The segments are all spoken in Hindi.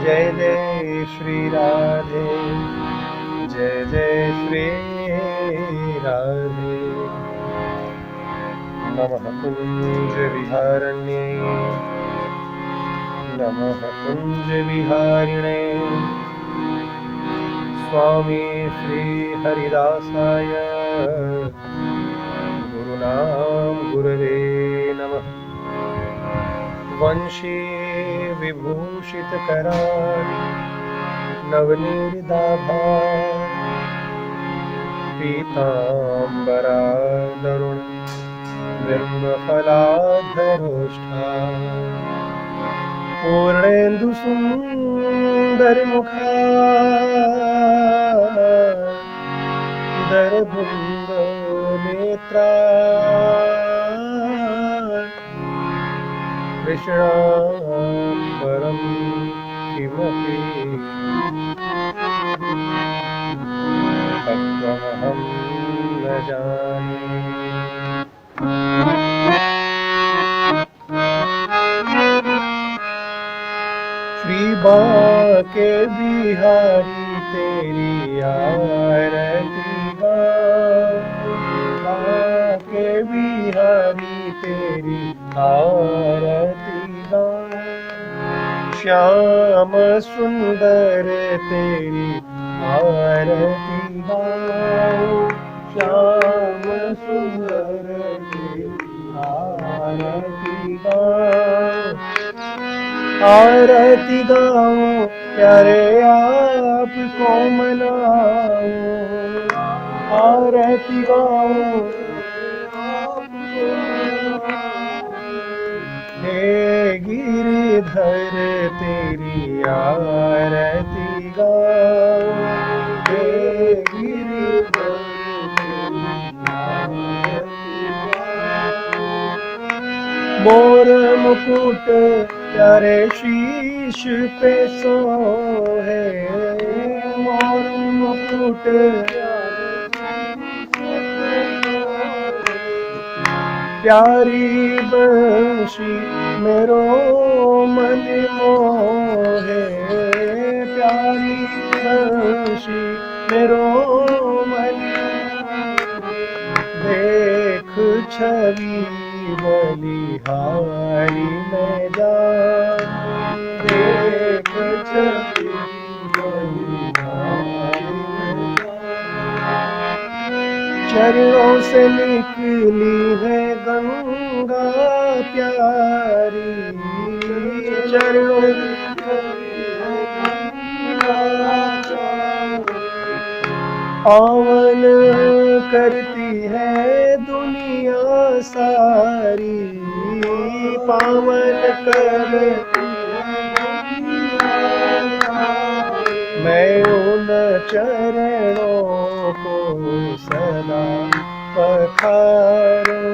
जय जय श्री राधे, जय जय श्री राधे। नमः कुंज विहारण्ये, नमः कुंज विहारिणे, स्वामी श्री हरिदासाय गुरुनाम गुरवे नमः। वंशी विभूषित कराल नवनीर्दाभा, पीतांबरादरुण बिंबफलाधरोष्ठा, पूर्णेन्दु सुंदर मुखा, दरभुंग नेत्रा, कृष्णा परम किमपि तत्त्वमहं न जाने। श्री बांके बिहारी तेरी आरती गाऊं, बांके बिहारी तेरी आरती गाऊं, श्याम सुंदर तेरी आरती गाऊं, श्याम सुंदर तेरी आरती गाऊं, आरती गाऊं प्यारे आपको मनाऊं, आरती गाऊं हे गिरिधर तेरी आरती गाऊं, हे गिरिधर मोर मुकुट प्यारे शीश पे सोहे, मोर मुकुट प्यारी बंशी मेरो मन मोहे, प्यारी बंशी मेरो मन देख छवि बलिहारी में जान, देख छवि बलिहारी में जान। चरणों से निकली है गंगा प्यारी, चरणों से निकली है गंगा प्यारी, पावन करती है दुनिया सारी, पावन करती है दुनिया सारी। मैं उन चरणों को सदा पखारूं,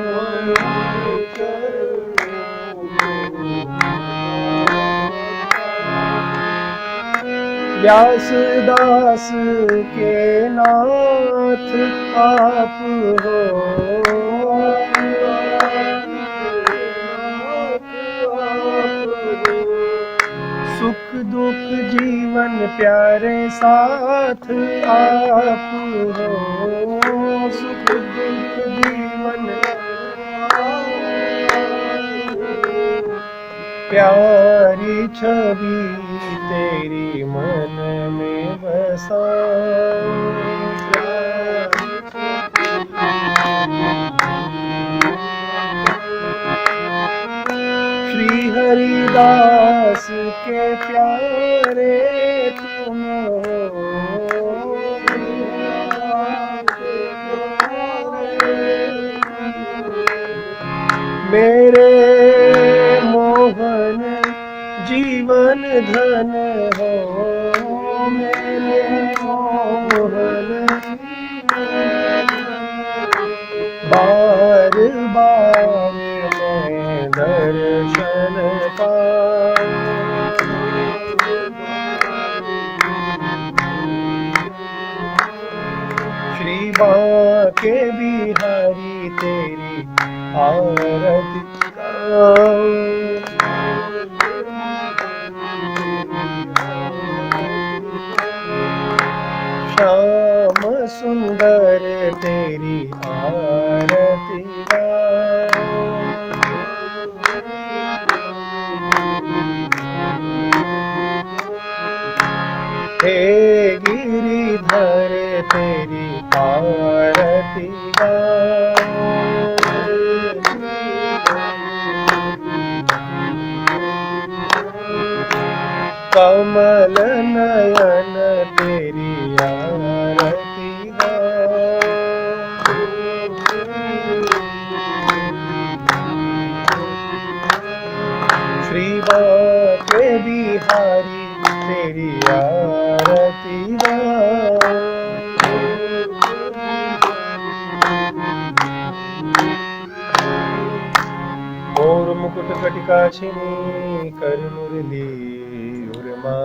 व्यासदास के नाथ आप हो, सुख दुख जीवन प्यारे साथ आप हो, सुख दुख जीवन प्यारी छवि तेरी मन में बसाऊं, श्री हरिदास के प्यारे तुम हो, मेरे मोहन जीवन धन हो, मेरे मोहन बार बार मैं दर्शन पाऊं, श्री बांके बिहारी तेरी आरती गाऊं। सुंदर तेरी आरती हे गिरिधर तेरी आरती कमल नयन तेरी आरती श्री बाके बिहारी तेरी आरती मोर मुकुट कटिका छिनी कर मुरली उर्मा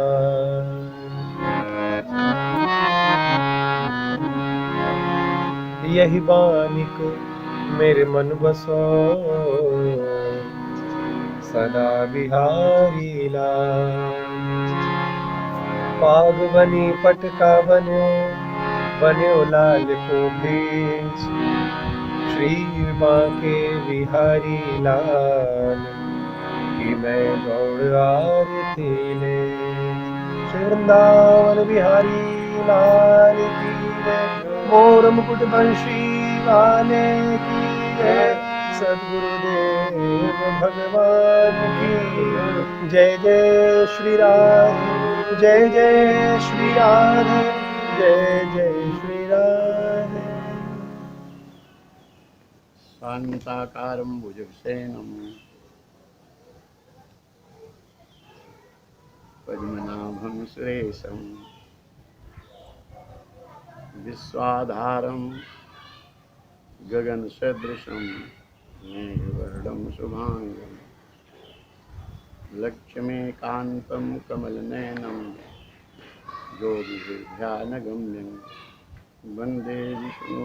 यही बानिक मेरे मन बसो सदा बिहारी लाल पाग बनी पटका बन्यो लाल को भेष श्री बांके बिहारी लाल की मैं गौड़ आरती ले श्री वृंदावन बिहारी लाल की मोर मुकुट बंशी वाले की सद्गुरुदेव भगवान की जय जय श्री राधे जय जय श्री राधे जय जय श्री राधे शान्ताकारं भुजगशयनं पद्मनाभं सुरेशं विश्वाधारं गगनसदृशं मेघवर्णं शुभांगं लक्ष्मीकान्तं कमलनयनं योगिभिर्ध्यानगम्यं वन्दे विष्णु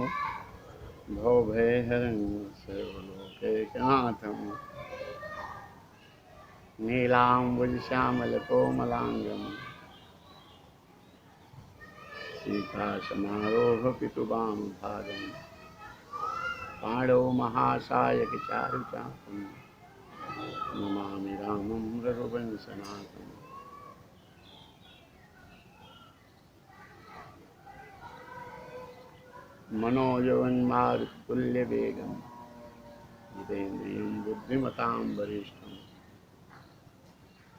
भवभयहरं सर्वलोकैकनाथं नीलाम्बुजश्यामलकोमलाङ्गं सीतासमारोहपितुवां भागं पाणौ महासायकचारुचापं नमामि रामं रघुवंशनाथम् मनोजवन्मारुततुल्यवेगं जितेन्द्रियं बुद्धिमतां वरिष्ठं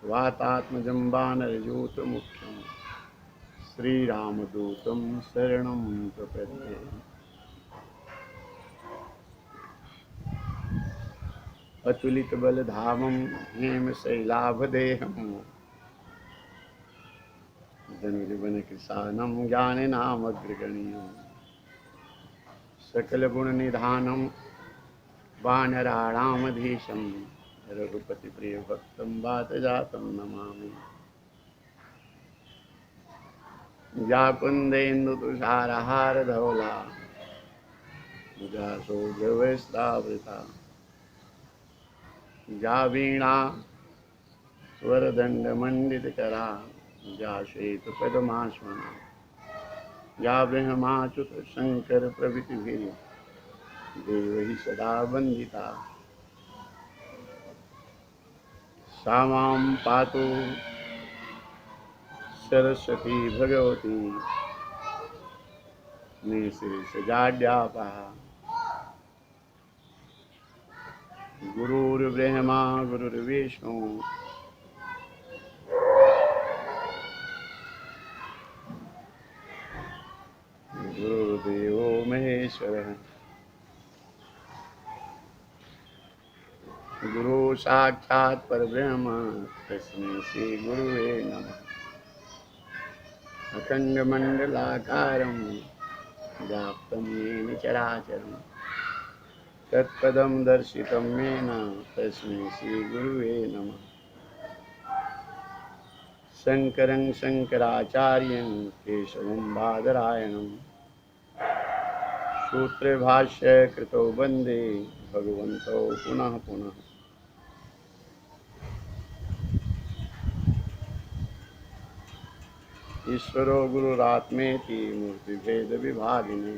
वातात्मजं वानरयूथमुख्यं श्रीरामदूतं शरणं प्रपद्ये अतुलितबलधामं हेमशैलाभदेहं धनुर्वनकृशानं ज्ञानिनामग्रगण्यं सकलगुणनिधानं वानराणामधीशं रघुपतिप्रियभक्तं वातजातं नमामि जाकुन्देन्दुतुषारहारधवला जासोजवस्तावृता जा वीणा स्वरदण्डमण्डितकरा जा श्वेतपद्मासना या ब्रह्माच्युत शंकर प्रभृतिभिः देवैः सदा वन्दिता सा मां पातु सरस्वती भगवती निःशेषजाड्यापः गुरुर्ब्रह्मा गुरुर्विष्णु गुरुदेवो महेश्वरः गुरु साक्षात् परब्रह्म तस्मै श्री गुरुवे नमः अखण्डमण्डलाकारं व्याप्तं येन चराचरं तत्पदं दर्शितं येन तस्मै श्री गुरुवे नमः शङ्करं शङ्कराचार्यं केशवं बादरायणं सूत्रभाष्य कृतो वन्दे भगवन्तो पुनः पुनः ईश्वरो गुरुरात्मेति मूर्तिभेद विभागिने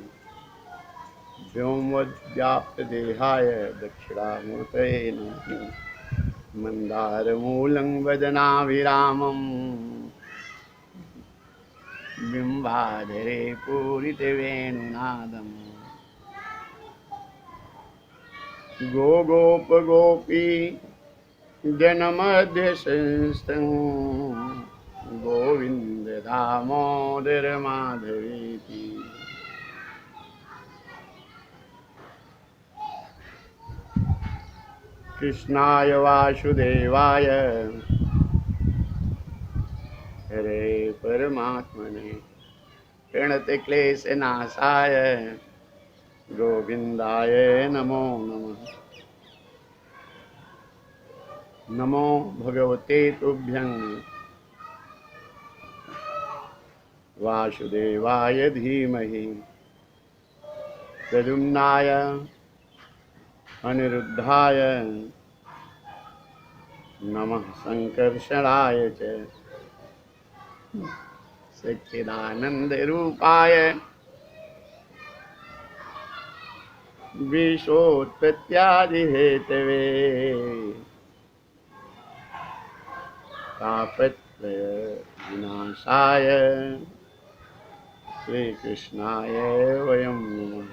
व्योमवद्व्याप्त देहाय दक्षिणामूर्तये नमः। मंदारमूलं वदनाभिरामं बिम्बाधरे पूरितवेणुनादम् गोपी जनमध्य संस्थं गोविंद दामोदर माधवेति। कृष्णाय वासुदेवाय हरे परमात्मने प्रणतक्लेशनाशाय गोविंदाय नमो नमः। नमो भगवते तुभ्यं वासुदेवाय धीमहि प्रद्युम्नाय अनिरुद्धाय नमः संकर्षणाय च सच्चिदानन्दरूपाय विश्वोत्पत्त्यादिहेतवे तापत्रय विनाशाय श्रीकृष्णाय वयं नमः।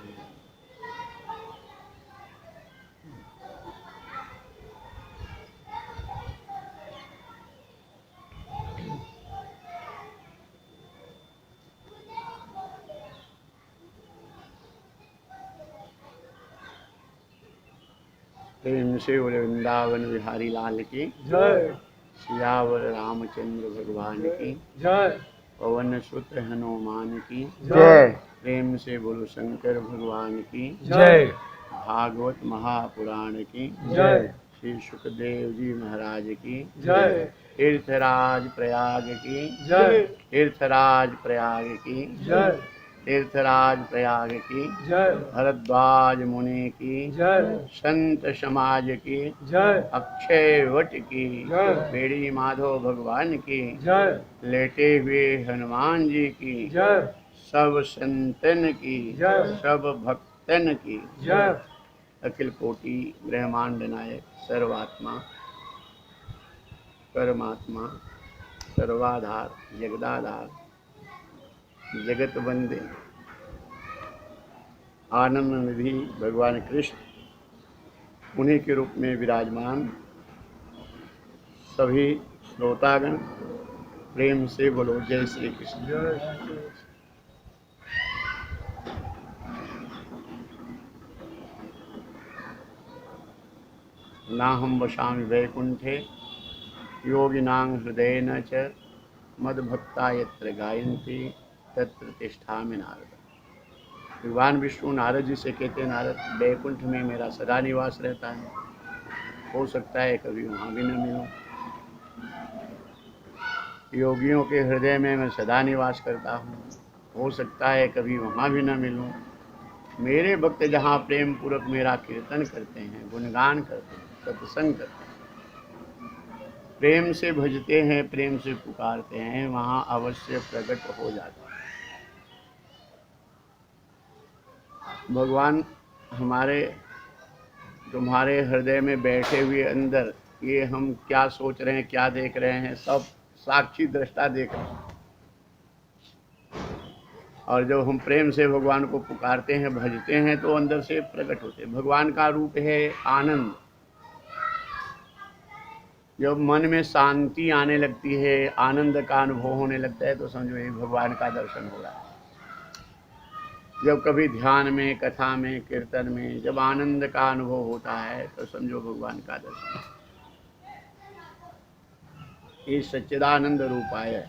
प्रेम से बोले वृंदावन बिहारी लाल की जय। सियावर रामचंद्र भगवान की जय। पवन सुत हनुमान की जय। प्रेम से बोलो शंकर भगवान की जय। भागवत महापुराण की जय। श्री सुखदेव जी महाराज की जय। तीर्थराज प्रयाग की जय। तीर्थराज प्रयाग की जय। तीर्थराज प्रयाग की जय। भरद्वाज मुनि की जय। संत समाज की जय। अक्षय वट की जय। बेड़ी माधव भगवान की जय। लेटे हुए हनुमान जी की जय। सब संतन की जय। सब भक्तन की जय। अखिल कोटि ब्रह्मांड नायक सर्वात्मा परमात्मा सर्वाधार जगदाधार जगत वंदे आनंद निधि भगवान कृष्ण उन्हीं के रूप में विराजमान सभी श्रोतागण प्रेम से बोलो जय श्री कृष्ण। जय। नाहं वसामि वैकुंठे योगिनां हृदयेन च मद्भक्ता यत्र गायन्ति तत्र तिष्ठामि नारद। भगवान विष्णु नारद जी से कहते हैं, नारद वैकुंठ में मेरा सदा निवास रहता है, हो सकता है कभी वहाँ भी न मिलूं। योगियों के हृदय में मैं सदा निवास करता हूँ, हो सकता है कभी वहाँ भी न मिलूं। मेरे भक्त जहाँ प्रेम पूर्वक मेरा कीर्तन करते हैं, गुणगान करते हैं, सत्संग करते हैं, प्रेम से भजते हैं, प्रेम से पुकारते हैं, वहाँ अवश्य प्रकट हो जाता है। भगवान हमारे तुम्हारे हृदय में बैठे हुए अंदर ये हम क्या सोच रहे हैं, क्या देख रहे हैं, सब साक्षी दृष्टा देख रहे हैं। और जब हम प्रेम से भगवान को पुकारते हैं, भजते हैं, तो अंदर से प्रकट होते हैं। भगवान का रूप है आनंद। जब मन में शांति आने लगती है, आनंद का अनुभव होने लगता है, तो समझो ये भगवान का दर्शन हो रहा है। जब कभी ध्यान में, कथा में, कीर्तन में जब आनंद का अनुभव होता है, तो समझो भगवान का दर्शन है। ये सच्चिदानंद रूपाय है,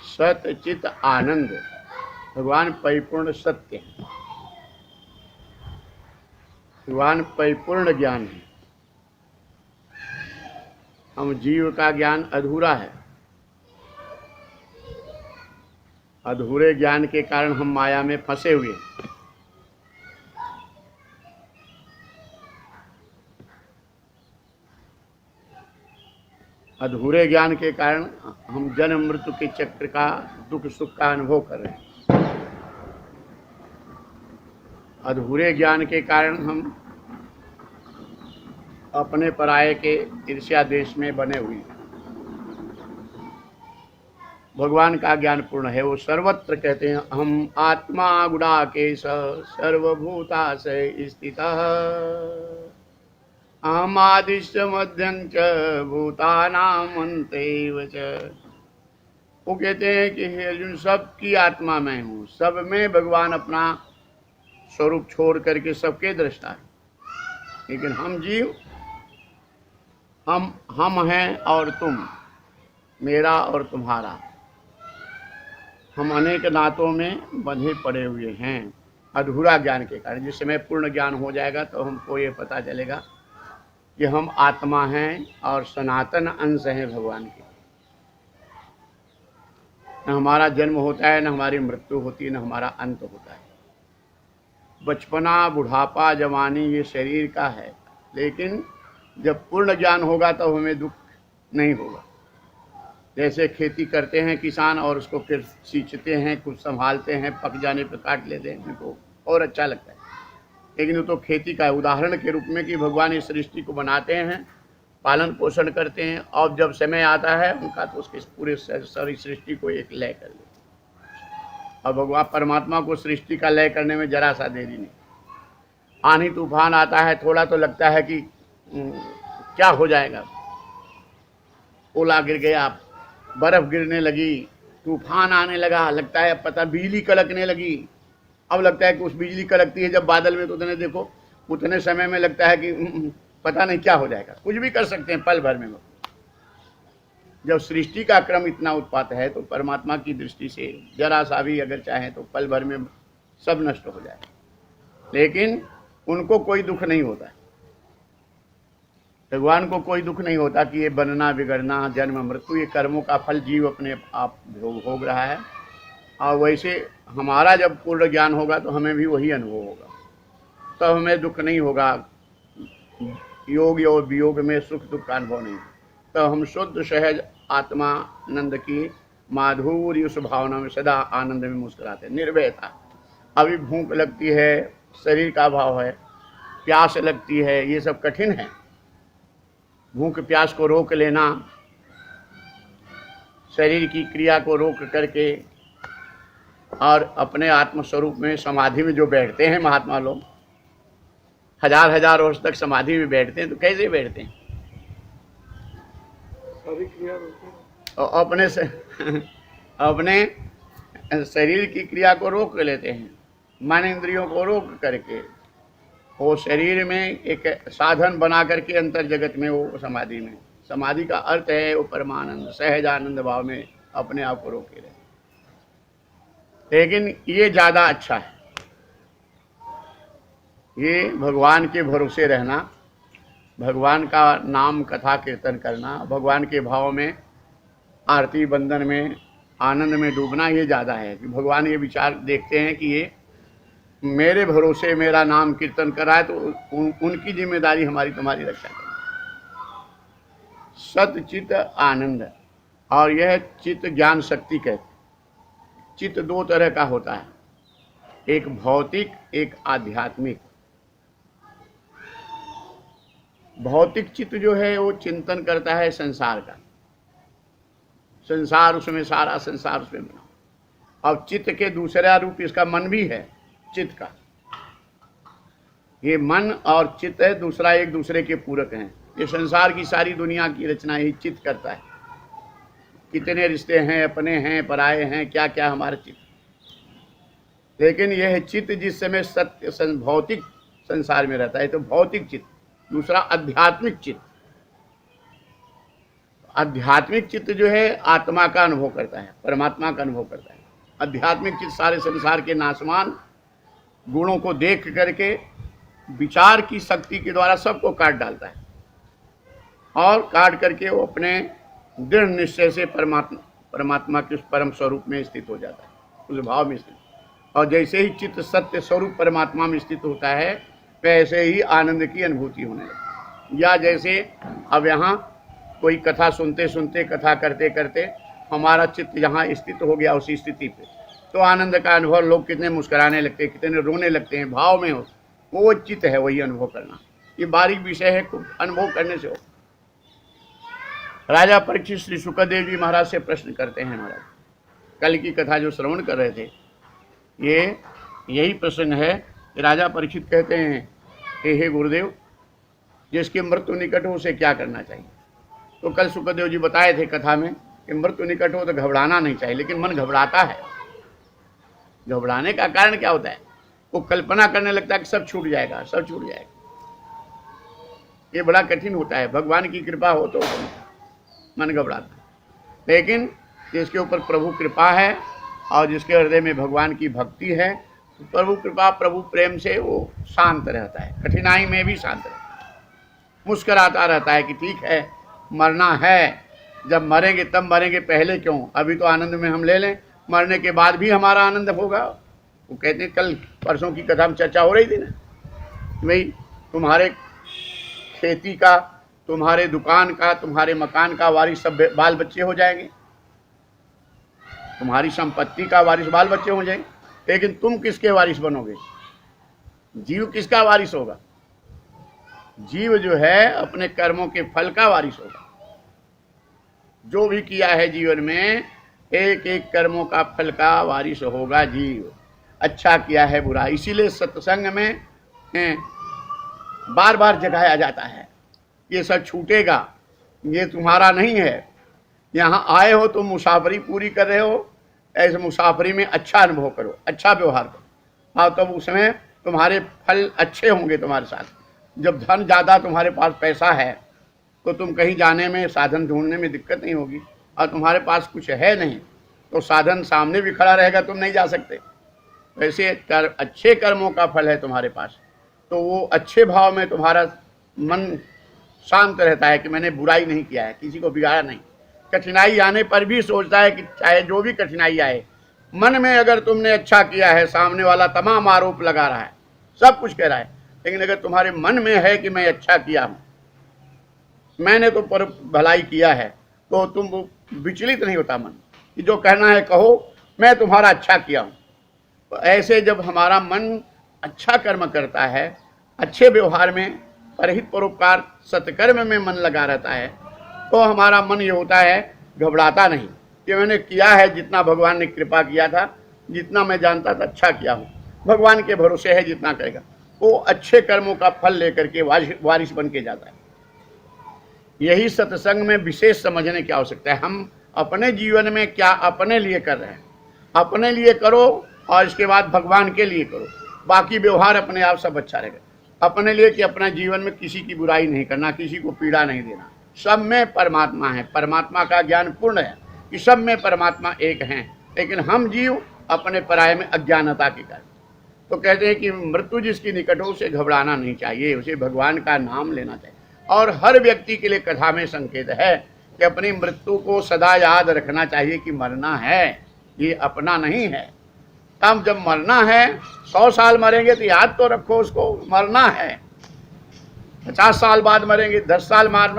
सत चित आनंद। भगवान परिपूर्ण सत्य है, भगवान परिपूर्ण ज्ञान है। हम जीव का ज्ञान अधूरा है, अधूरे ज्ञान के कारण हम माया में फंसे हुए हैं। अधूरे ज्ञान के कारण हम जन्म मृत्यु के चक्र का, दुख सुख का अनुभव कर रहे हैं। अधूरे ज्ञान के कारण हम अपने पराये के ईर्ष्या देश में बने हुए हैं। भगवान का ज्ञान पूर्ण है, वो सर्वत्र कहते हैं हम आत्मा गुडाकेश सर्वभूताशय स्थितः अहम आदिश्च मध्यं च भूतानां अन्तेव च। वो कहते हैं कि हे अर्जुन, सबकी आत्मा मैं हूँ, सब में भगवान अपना स्वरूप छोड़ करके सबके दृष्टा है। लेकिन हम जीव, हम हैं और तुम, मेरा और तुम्हारा, हम अनेक नातों में बंधे पड़े हुए हैं अधूरा ज्ञान के कारण। जिस समय पूर्ण ज्ञान हो जाएगा तो हमको ये पता चलेगा कि हम आत्मा हैं और सनातन अंश हैं भगवान के। न हमारा जन्म होता है, न हमारी मृत्यु होती है, न हमारा अंत होता है। बचपना, बुढ़ापा, जवानी ये शरीर का है, लेकिन जब पूर्ण ज्ञान होगा तो हमें दुख नहीं होगा। जैसे खेती करते हैं किसान और उसको फिर सींचते हैं, कुछ संभालते हैं, पक जाने पर काट लेते हैं, उनको और अच्छा लगता है। लेकिन वो तो खेती का उदाहरण के रूप में कि भगवान इस सृष्टि को बनाते हैं, पालन पोषण करते हैं, और जब समय आता है उनका तो उसके पूरे सारी सृष्टि को एक लय कर देते। और भगवान परमात्मा को सृष्टि का लय करने में जरा सा देरी नहीं। आंधी तूफान आता है, थोड़ा तो लगता है कि क्या हो जाएगा, ओला गिर गया, बर्फ गिरने लगी, तूफान आने लगा, लगता है पता, बिजली कड़कने लगी। अब लगता है कि उस बिजली कड़कती है जब बादल में, तो उतने देखो उतने समय में लगता है कि पता नहीं क्या हो जाएगा। कुछ भी कर सकते हैं पल भर में। जब सृष्टि का क्रम इतना उत्पात है तो परमात्मा की दृष्टि से जरा सा भी अगर चाहें तो पल भर में सब नष्ट हो जाए, लेकिन उनको कोई दुख नहीं होता है। भगवान को कोई दुख नहीं होता कि ये बनना बिगड़ना, जन्म मृत्यु, ये कर्मों का फल जीव अपने आप भोग रहा है। और वैसे हमारा जब पूर्ण ज्ञान होगा तो हमें भी वही अनुभव होगा, तब हमें दुख नहीं होगा। योग और वियोग में सुख दुख का अनुभव नहीं, तब हम शुद्ध सहज आत्मा आनंद की माधुर्य उस भावना में सदा आनंद में मुस्कुराते, निर्भयता। अभी भूख लगती है, शरीर का भाव है, प्यास लगती है, ये सब कठिन है। भूख प्यास को रोक लेना, शरीर की क्रिया को रोक करके, और अपने आत्मस्वरूप में समाधि में जो बैठते हैं महात्मा लोग, हजार वर्ष तक समाधि में बैठते हैं, तो कैसे बैठते हैं? सारी क्रिया रोकते, अपने शरीर की क्रिया को रोक लेते हैं, मन इंद्रियों को रोक करके वो शरीर में एक साधन बना करके अंतर जगत में वो समाधि में। समाधि का अर्थ है वो परमानंद सहज आनंद भाव में अपने आप को रोके रहे। लेकिन ये ज़्यादा अच्छा है, ये भगवान के भरोसे रहना, भगवान का नाम कथा कीर्तन करना, भगवान के भाव में आरती बंदन में आनंद में डूबना, ये ज़्यादा है। कि भगवान ये विचार देखते हैं कि ये मेरे भरोसे मेरा नाम कीर्तन कर रहा है, तो उनकी जिम्मेदारी हमारी तुम्हारी रक्षा करना। सत चित आनंद, और यह चित्त ज्ञान शक्ति कहते। चित्त दो तरह का होता है, एक भौतिक एक आध्यात्मिक। भौतिक चित्त जो है वो चिंतन करता है संसार का, संसार उसमें, सारा संसार उसमें बना। अब चित्त के दूसरा रूप इसका मन भी है, चित्त का। ये मन और चित्त है, दूसरा एक दूसरे के पूरक हैं। ये संसार की सारी दुनिया की रचना ही चित्त करता है। कितने रिश्ते हैं, अपने हैं, पराये हैं, क्या क्या हमारे चित्त। लेकिन यह चित्त जिस समय सत्य भौतिक संसार में रहता है तो भौतिक चित्त, दूसरा आध्यात्मिक चित्त। आध्यात्मिक चित्त जो है आत्मा का अनुभव करता है, परमात्मा का अनुभव करता है। आध्यात्मिक चित्त सारे संसार के नाशवान गुणों को देख करके विचार की शक्ति के द्वारा सबको काट डालता है, और काट करके वो अपने दृढ़ निश्चय से परमात्मा के उस परम स्वरूप में स्थित हो जाता है, उस भाव में स्थित। और जैसे ही चित्त सत्य स्वरूप परमात्मा में स्थित होता है, वैसे ही आनंद की अनुभूति होने लगती। या जैसे अब यहाँ कोई कथा सुनते सुनते, कथा करते करते हमारा चित्त जहाँ स्थित हो गया उसी स्थिति पे, तो आनंद का अनुभव, लोग कितने मुस्कुराने लगते हैं, कितने रोने लगते हैं, भाव में हो, वो चित्त है, वही अनुभव करना। ये बारीक विषय है, खूब अनुभव करने से हो। राजा परीक्षित श्री शुकदेव जी महाराज से प्रश्न करते हैं, महाराज कल की कथा जो श्रवण कर रहे थे, ये यही प्रसंग है कि राजा परीक्षित कहते हैं कि हे गुरुदेव, जिसकी मृत्यु निकट हो उसे क्या करना चाहिए। तो कल शुकदेव जी बताए थे कथा में कि मृत्यु निकट हो तो घबराना नहीं चाहिए, लेकिन मन घबराता है। घबराने का कारण क्या होता है? वो कल्पना करने लगता है कि सब छूट जाएगा, सब छूट जाएगा। ये बड़ा कठिन होता है। भगवान की कृपा हो तो मन घबराता है, लेकिन जिसके ऊपर प्रभु कृपा है और जिसके हृदय में भगवान की भक्ति है, तो प्रभु कृपा, प्रभु प्रेम से वो शांत रहता है, कठिनाई में भी शांत रहता है, मुस्कुराता रहता है कि ठीक है, मरना है, जब मरेंगे तब मरेंगे, पहले क्यों, अभी तो आनंद में हम ले लें, मरने के बाद भी हमारा आनंद होगा। वो कहते हैं, कल परसों की कथा में चर्चा हो रही थी ना, भाई तुम्हारे खेती का, तुम्हारे दुकान का, तुम्हारे मकान का वारिस सब बाल बच्चे हो जाएंगे, तुम्हारी संपत्ति का वारिस बाल बच्चे हो जाएंगे, लेकिन तुम किसके वारिस बनोगे? जीव किसका वारिस होगा? जीव जो है अपने कर्मों के फल का वारिस होगा। जो भी किया है जीवन में, एक एक कर्मों का फल का वारिस होगा जीव। अच्छा किया है, बुरा, इसीलिए सत्संग में बार बार जगाया जाता है, ये सब छूटेगा, ये तुम्हारा नहीं है। यहाँ आए हो तुम मुसाफरी पूरी कर रहे हो, ऐसे मुसाफरी में अच्छा अनुभव करो, अच्छा व्यवहार करो, हाँ, तब उसमें तुम्हारे फल अच्छे होंगे तुम्हारे साथ। जब धन ज़्यादा तुम्हारे पास पैसा है तो तुम कहीं जाने में, साधन ढूंढने में दिक्कत नहीं होगी, और तुम्हारे पास कुछ है नहीं तो साधन सामने भी खड़ा रहेगा, तुम नहीं जा सकते। वैसे अच्छे कर्मों का फल है तुम्हारे पास, तो वो अच्छे भाव में तुम्हारा मन शांत रहता है कि मैंने बुराई नहीं किया है, किसी को बिगाड़ा नहीं। कठिनाई आने पर भी सोचता है कि चाहे जो भी कठिनाई आए, मन में अगर तुमने अच्छा किया है, सामने वाला तमाम आरोप लगा रहा है, सब कुछ कह रहा है, लेकिन अगर तुम्हारे मन में है कि मैं अच्छा किया हूँ, मैंने तो पर भलाई किया है, तो तुम विचलित नहीं होता मन कि जो कहना है कहो, मैं तुम्हारा अच्छा किया हूँ। तो ऐसे जब हमारा मन अच्छा कर्म करता है, अच्छे व्यवहार में, परहित परोपकार सत्कर्म में मन लगा रहता है, तो हमारा मन ये होता है, घबराता नहीं कि मैंने किया है जितना भगवान ने कृपा किया था, जितना मैं जानता था अच्छा किया हूँ, भगवान के भरोसे है जितना करेगा, वो अच्छे कर्मों का फल लेकर के वारिस बन के जाता है। यही सत्संग में विशेष समझने की आवश्यकता है। हम अपने जीवन में क्या अपने लिए कर रहे हैं, अपने लिए करो, और इसके बाद भगवान के लिए करो, बाकी व्यवहार अपने आप सब अच्छा रहेगा। अपने लिए कि अपना जीवन में किसी की बुराई नहीं करना, किसी को पीड़ा नहीं देना, सब में परमात्मा है, परमात्मा का ज्ञान पूर्ण है कि सब में परमात्मा एक हैं, लेकिन हम जीव अपने पराये में अज्ञानता के कारण। तो कहते हैं कि मृत्यु जिसकी निकट हो उसे घबराना नहीं चाहिए, उसे भगवान का नाम लेना चाहिए। और हर व्यक्ति के लिए कथा में संकेत है कि अपनी मृत्यु को सदा याद रखना चाहिए कि मरना है, ये अपना नहीं है। तब जब मरना है, 100 साल मरेंगे तो याद तो रखो उसको, मरना है। 50 साल बाद मरेंगे, 10 साल बाद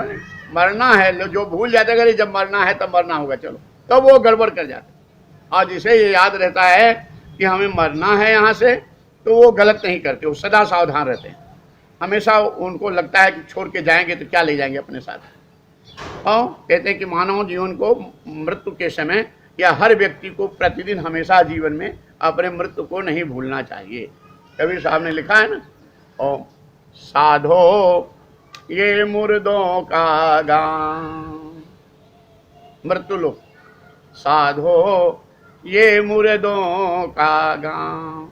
मरना है। जो भूल जाते अगर जब मरना है तब मरना होगा, चलो, तब वो गड़बड़ कर जाते। और जिसे ये याद रहता है कि हमें मरना है यहाँ से, तो वो गलत नहीं करते, वो सदा सावधान रहते हैं। हमेशा उनको लगता है कि छोड़ के जाएंगे तो क्या ले जाएंगे अपने साथ। और कहते हैं कि मानव जीवन को मृत्यु के समय, या हर व्यक्ति को प्रतिदिन हमेशा जीवन में अपने मृत्यु को नहीं भूलना चाहिए। कबीर साहब ने लिखा है ना, और साधो ये मुर्दों का गाँव, मृत्यु लोग, साधो ये मुर्दों का गाँव,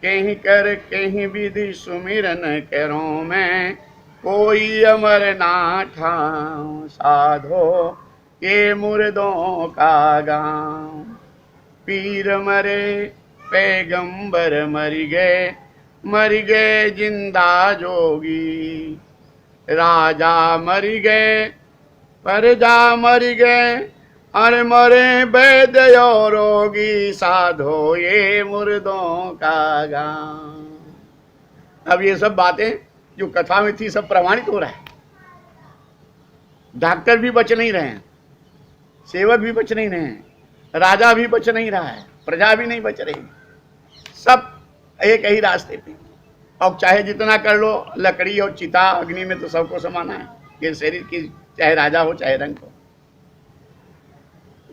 कहीं कर कहीं विधि सुमिरन करो मैं, कोई अमर ना ठाऊं। साधो ये मुर्दों का गाँव, पीर मरे पैगंबर मर गए जिंदा जोगी, राजा मर गए प्रजा मर गए, अरे मरे वैद्य और रोगी, साधो ये मुर्दों का गाँव। अब ये सब बातें जो कथा में थी सब प्रमाणित हो रहा है। डॉक्टर भी बच नहीं रहे हैं, सेवक भी बच नहीं रहे हैं, राजा भी बच नहीं रहा है, प्रजा भी नहीं बच रही, सब एक ही रास्ते पे। और चाहे जितना कर लो, लकड़ी और चिता अग्नि में तो सबको समाना है, ये शरीर की, चाहे राजा हो चाहे रंग हो।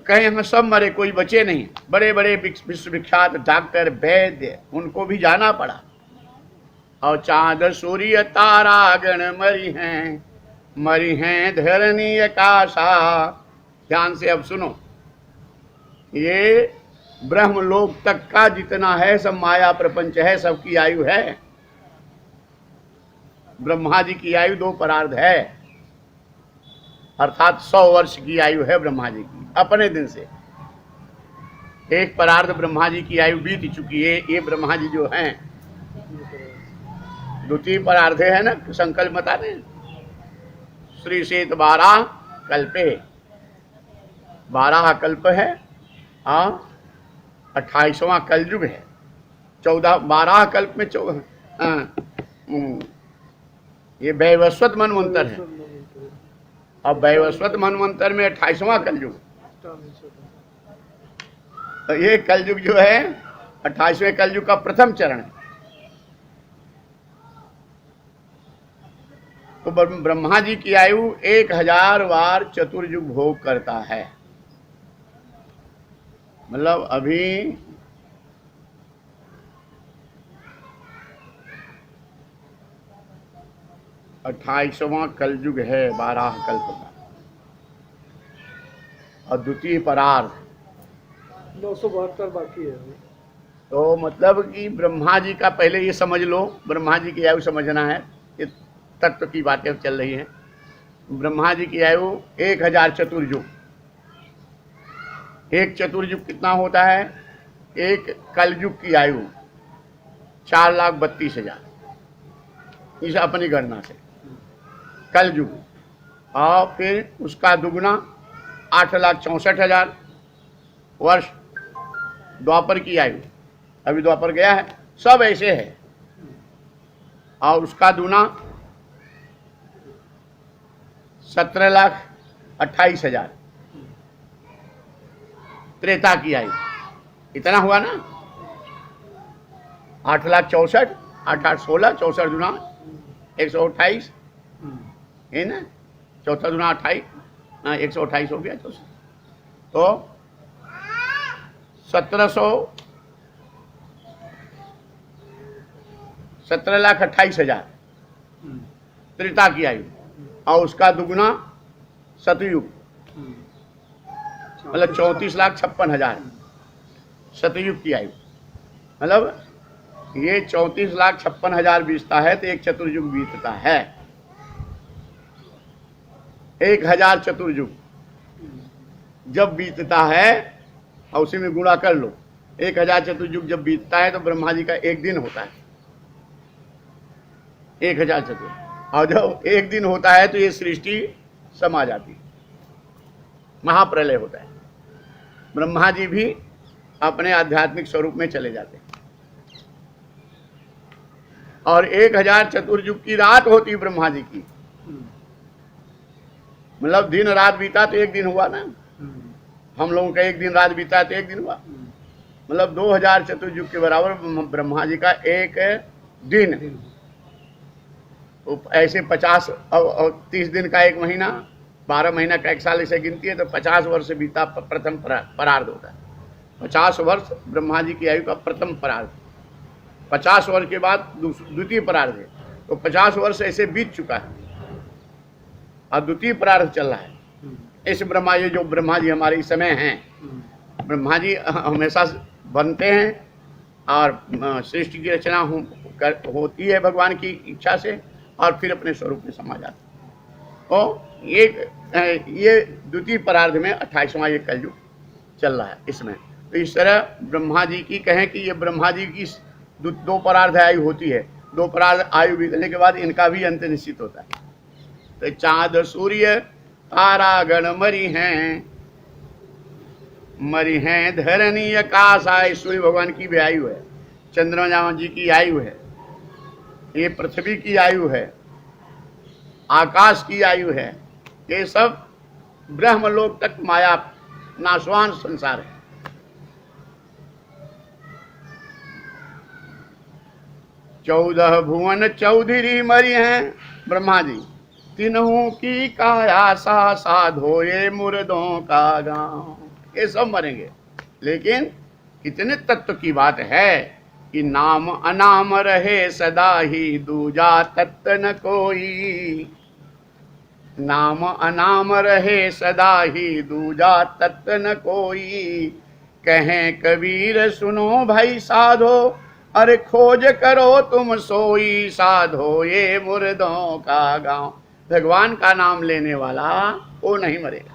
कहीं हम सब मरे, कोई बचे नहीं। बड़े बड़े विश्वविख्यात डॉक्टर वैद्य, उनको भी जाना पड़ा। और चांद सूर्य तारा गण मरी हैं धरनी आकाशा। ध्यान से अब सुनो, ये ब्रह्मलोक तक का जितना है सब माया प्रपंच है, सबकी आयु है। ब्रह्मा जी की आयु 2 परार्ध है, अर्थात 100 वर्ष की आयु है ब्रह्मा जी की अपने दिन से। 1 परार्ध ब्रह्मा जी की आयु बीत चुकी है। ये ब्रह्मा जी जो हैं, द्वितीय परार्ध है ना, संकल्प बता रहे हैं। श्री शेत 12 कल्पे, 12 कल्प है, 28वां कलयुग है। 12 कल्प में ये वैवस्वत मनवंतर है, और वैवस्वत मनवंतर में 28वां कलयुग। तो ये कलयुग जो है 28वें कलयुग का प्रथम चरण है। तो ब्रह्मा जी की आयु 1000 बार चतुर्युग भोग करता है। मतलब अभी 28वां कलयुग है 12 कल्प का, और द्वितीय परार्ध 972 बाकी है। तो मतलब कि ब्रह्मा जी का, पहले ये समझ लो, ब्रह्मा जी की आयु समझना है, ये तत्व की बातें चल रही हैं। ब्रह्मा जी की आयु 1000 चतुर्युग। एक चतुर्युग कितना होता है? एक कलयुग की आयु 4,32,000, इस अपनी गणना से कलयुग। और फिर उसका दुगुना 8,64,000 वर्ष द्वापर की आयु। अभी द्वापर गया है, सब ऐसे है। और उसका दूना 17,28,000 त्रेता की आयु। इतना हुआ ना, 8,64,000, 8 8 16, 64 दूना 128 है ना, 14 दूना 28, 128 हो गया। तो 17,28,000 त्रेता की आयु। और उसका दुगुना सतयुग, मतलब 34,56,000 सतयुग की आयु। मतलब ये 34,56,000 बीतता है तो एक चतुर्युग बीतता है। 1000 चतुर्युग जब बीतता है, और उसी में गुणा कर लो, 1000 चतुर्युग जब बीतता है तो ब्रह्मा जी का एक दिन होता है। 1000 चतुर्युग, और जब एक दिन होता है तो ये सृष्टि समा जाती है, महाप्रलय होता है। ब्रह्मा जी भी अपने आध्यात्मिक स्वरूप में चले जाते हैं। और 1000 चतुर्युग की रात होती है ब्रह्मा जी की। मतलब दिन रात बीता तो एक दिन हुआ ना, हम लोगों का एक दिन रात बीता तो एक दिन हुआ। मतलब 2000 चतुर्युग के बराबर ब्रह्मा जी का एक दिन। तो ऐसे 50 और 30 दिन का एक महीना, 12 महीना का एक साल ऐसे गिनती है, तो 50 वर्ष बीता प्रथम परार्ध होता है। 50 वर्ष ब्रह्मा जी की आयु का प्रथम परार्ध। 50 वर्ष के बाद द्वितीय परार्ध है। तो 50 वर्ष ऐसे बीत चुका है और द्वितीय परार्ध चल रहा है। इस ब्रह्मा, ये जो ब्रह्मा जी हमारे इस समय हैं, ब्रह्मा जी हमेशा बनते हैं और सृष्टि की रचना होती है भगवान की इच्छा से, और फिर अपने स्वरूप में समा जाते हैं। तो ये द्वितीय परार्ध में 28वां ये कलयुग चल रहा है इसमें। तो इस तरह ब्रह्मा जी की कहें कि ये ब्रह्मा जी की 2 परार्ध आयु होती है। 2 परार्ध आयु बीतने के बाद इनका भी अंत निश्चित होता है। तो चाँद सूर्य तारा गण मरी हैं धरनी आकाश आय। सूर्य भगवान की भी आयु है, चंद्रमा जी की आयु है, ये पृथ्वी की आयु है, आकाश की आयु है, ये सब ब्रह्मलोक तक माया नाशवान संसार है। चौदह भुवन चौधरी मरी हैं ब्रह्मा जी, तिन्हों की काया सा साधोए मुर्दों का गांव। ये सब मरेंगे, लेकिन कितने तत्व की बात है कि नाम अनाम रहे सदा ही, दूजा तत्व न कोई। नाम अनाम रहे सदा ही, दूजा तत्व न कोई। कहें कबीर सुनो भाई साधो, अरे खोज करो तुम सोई, साधो ये मुर्दों का गांव। भगवान का नाम लेने वाला वो नहीं मरेगा।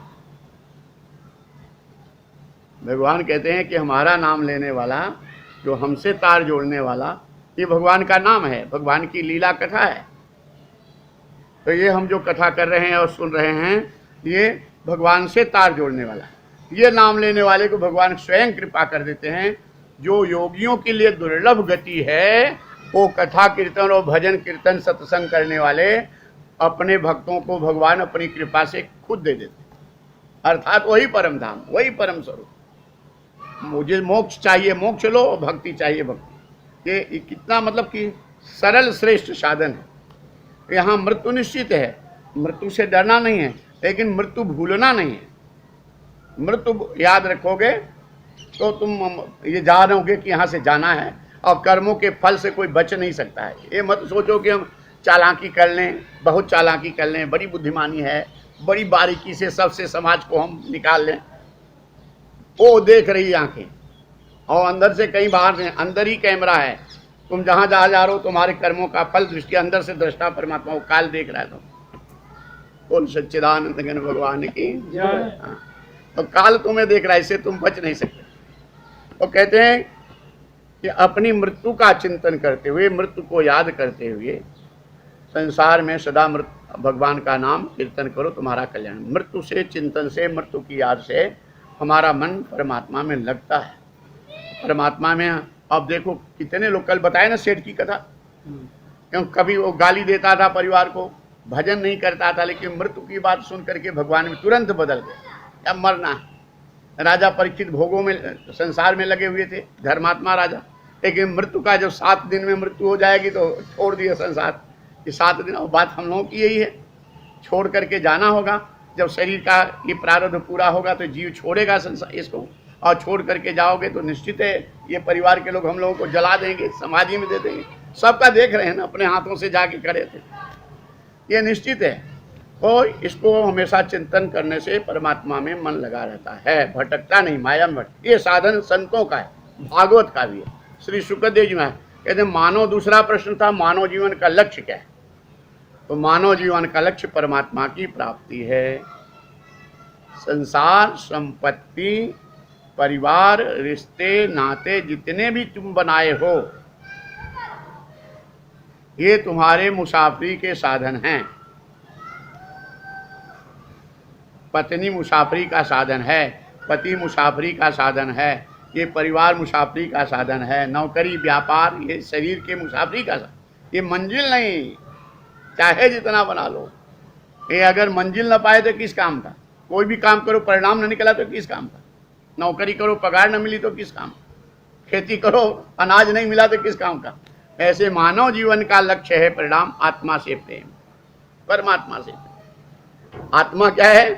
भगवान कहते हैं कि हमारा नाम लेने वाला, जो हमसे तार जोड़ने वाला, ये भगवान का नाम है, भगवान की लीला कथा है। तो ये हम जो कथा कर रहे हैं और सुन रहे हैं, ये भगवान से तार जोड़ने वाला। ये नाम लेने वाले को भगवान स्वयं कृपा कर देते हैं। जो योगियों के लिए दुर्लभ गति है, वो कथा कीर्तन और भजन कीर्तन सत्संग करने वाले अपने भक्तों को भगवान अपनी कृपा से खुद दे देते, अर्थात वही परम धाम, वही परम स्वरूप। मुझे मोक्ष चाहिए मोक्ष लो, भक्ति चाहिए भक्ति। ये कितना मतलब कि सरल श्रेष्ठ साधन है। यहाँ मृत्यु निश्चित है, मृत्यु से डरना नहीं है, लेकिन मृत्यु भूलना नहीं है। मृत्यु याद रखोगे तो तुम ये जानोगे कि यहाँ से जाना है, और कर्मों के फल से कोई बच नहीं सकता है। ये मत सोचो कि हम चालाकी कर लें, बहुत चालाकी कर लें, बड़ी बुद्धिमानी है, बड़ी बारीकी से सबसे समाज को हम निकाल लें। वो देख रही आंखें, और अंदर से कहीं बाहर से, अंदर ही कैमरा है। तुम जहां जा रहे हो, तुम्हारे कर्मों का फल दृष्टि, अंदर से दृष्टा परमात्मा वो काल देख रहा है। तुम बोल सच्चिदानंद घन भगवान की जय। तो काल तुम्हें देख रहा है, इससे तुम बच नहीं सकते। तो कहते हैं कि अपनी मृत्यु का चिंतन करते हुए, मृत्यु को याद करते हुए संसार में सदा भगवान का नाम कीर्तन करो, तुम्हारा कल्याण। मृत्यु से, चिंतन से, मृत्यु की याद से हमारा मन परमात्मा में लगता है। परमात्मा में अब देखो कितने लोग, कल बताए ना सेठ की कथा, क्यों कभी वो गाली देता था परिवार को, भजन नहीं करता था, लेकिन मृत्यु की बात सुन करके भगवान में तुरंत बदल गए। अब मरना है। राजा परीक्षित भोगों में, संसार में लगे हुए थे, धर्मात्मा राजा, लेकिन मृत्यु का जब 7 दिन में मृत्यु हो जाएगी तो छोड़ दिया संसार। ये 7 दिन, और बात हम लोगों की यही है, छोड़ करके जाना होगा। जब शरीर का ये प्रारब्ध पूरा होगा तो जीव छोड़ेगा संसार इसको, और छोड़ करके जाओगे तो निश्चित है ये परिवार के लोग हम लोगों को जला देंगे, समाधि में दे देंगे। सबका देख रहे हैं ना, अपने हाथों से जाके खड़े थे, ये निश्चित है। और इसको हमेशा चिंतन करने से परमात्मा में मन लगा रहता है, भटकता नहीं, माया में भटक। ये साधन संतों का है, भागवत का भी है। श्री सुखदेव जी महाराज कहते मानव, दूसरा प्रश्न था मानव जीवन का लक्ष्य क्या है। तो मानव जीवन का लक्ष्य परमात्मा की प्राप्ति है। संसार, संपत्ति, परिवार, रिश्ते नाते जितने भी तुम बनाए हो, ये तुम्हारे मुसाफरी के साधन हैं। पत्नी मुसाफरी का साधन है, पति मुसाफरी का साधन है, ये परिवार मुसाफरी का साधन है, नौकरी व्यापार ये शरीर के मुसाफरी का साधन। ये मंजिल नहीं, चाहे जितना बना लो। ये अगर मंजिल न पाए तो किस काम का। कोई भी काम करो परिणाम न निकला तो किस काम का। नौकरी करो पगार न मिली तो किस काम का। खेती करो अनाज नहीं मिला तो किस काम का। ऐसे मानव जीवन का लक्ष्य है परिणाम, आत्मा से प्रेम, परमात्मा से प्रेम। आत्मा क्या है?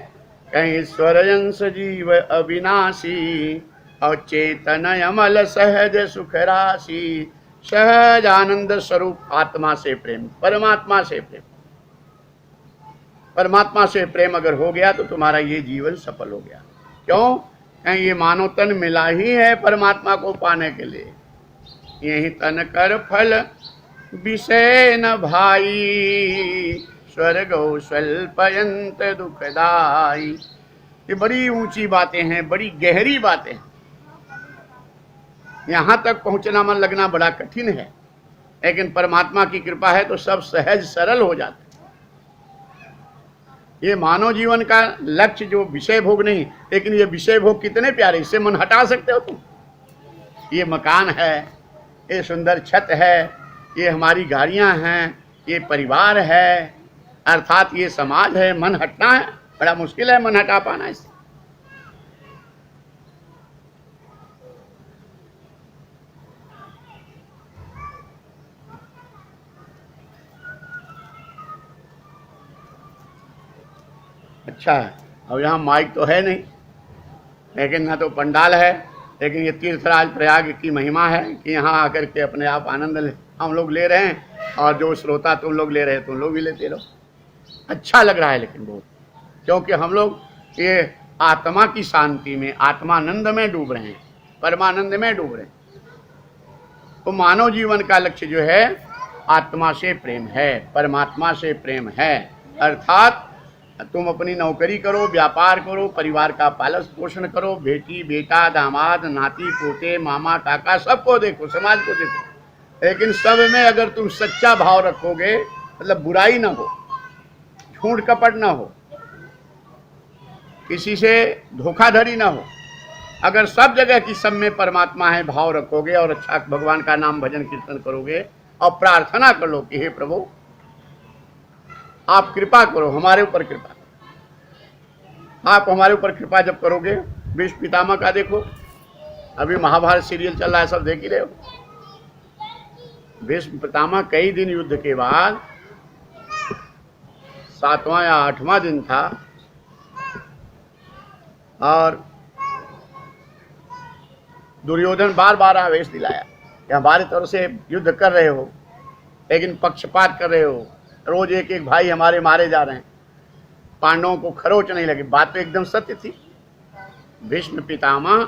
कहीं ईश्वरयंस जीव अविनाशी, और चेतन अमल सहज सुख राशि, सहज आनंद स्वरूप आत्मा से प्रेम, परमात्मा से प्रेम। परमात्मा से प्रेम अगर हो गया तो तुम्हारा ये जीवन सफल हो गया। क्यों? ये मानव तन मिला ही है परमात्मा को पाने के लिए। यही तन कर फल विषय न भाई, स्वर्गो स्वल्पयंत दुखदाई। ये बड़ी ऊंची बातें हैं, बड़ी गहरी बातें हैं। यहाँ तक पहुँचना मन लगना बड़ा कठिन है, लेकिन परमात्मा की कृपा है तो सब सहज सरल हो जाते। ये मानव जीवन का लक्ष्य जो विषय भोग नहीं, लेकिन ये विषय भोग कितने प्यारे, इससे मन हटा सकते हो तुम। ये मकान है, ये सुंदर छत है, ये हमारी गाड़ियां हैं, ये परिवार है, अर्थात ये समाज है। मन हटना है, बड़ा मुश्किल है मन हटा पाना इससे। अच्छा है, अब यहाँ माइक तो है नहीं, लेकिन ना तो पंडाल है, लेकिन ये तीर्थराज प्रयाग की महिमा है कि यहाँ आकर के अपने आप आनंद हम लोग ले रहे हैं, और जो श्रोता तुम लोग ले रहे हैं तुम लोग भी लेते रहो। अच्छा लग रहा है लेकिन बहुत, क्योंकि हम लोग ये आत्मा की शांति में, आत्मानंद में डूब रहे हैं, परमानंद में डूब रहे हैं। तो मानव जीवन का लक्ष्य जो है आत्मा से प्रेम है, परमात्मा से प्रेम है। अर्थात तुम अपनी नौकरी करो, व्यापार करो, परिवार का पालन पोषण करो, बेटी बेटा दामाद नाती पोते मामा काका सबको देखो, समाज को देखो, लेकिन सब में अगर तुम सच्चा भाव रखोगे, मतलब बुराई ना हो, झूठ कपट ना हो, किसी से धोखाधड़ी ना हो, अगर सब जगह की सब में परमात्मा है भाव रखोगे और अच्छा भगवान का नाम भजन कीर्तन करोगे और प्रार्थना कर लो कि हे प्रभु आप कृपा करो, हमारे ऊपर कृपा करो। आप हमारे ऊपर कृपा जब करोगे, भीष्म पितामह का देखो, अभी महाभारत सीरियल चल रहा है, सब देख ही रहे हो। भीष्म पितामह कई दिन युद्ध के बाद 7वां या 8वां दिन था, और दुर्योधन बार बार आवेश दिलाया कि हमारी तरफ से युद्ध कर रहे हो, लेकिन पक्षपात कर रहे हो, रोज एक एक भाई हमारे मारे जा रहे हैं, पांडवों को खरोच नहीं लगी। बात तो एकदम सत्य थी। भीष्म पितामह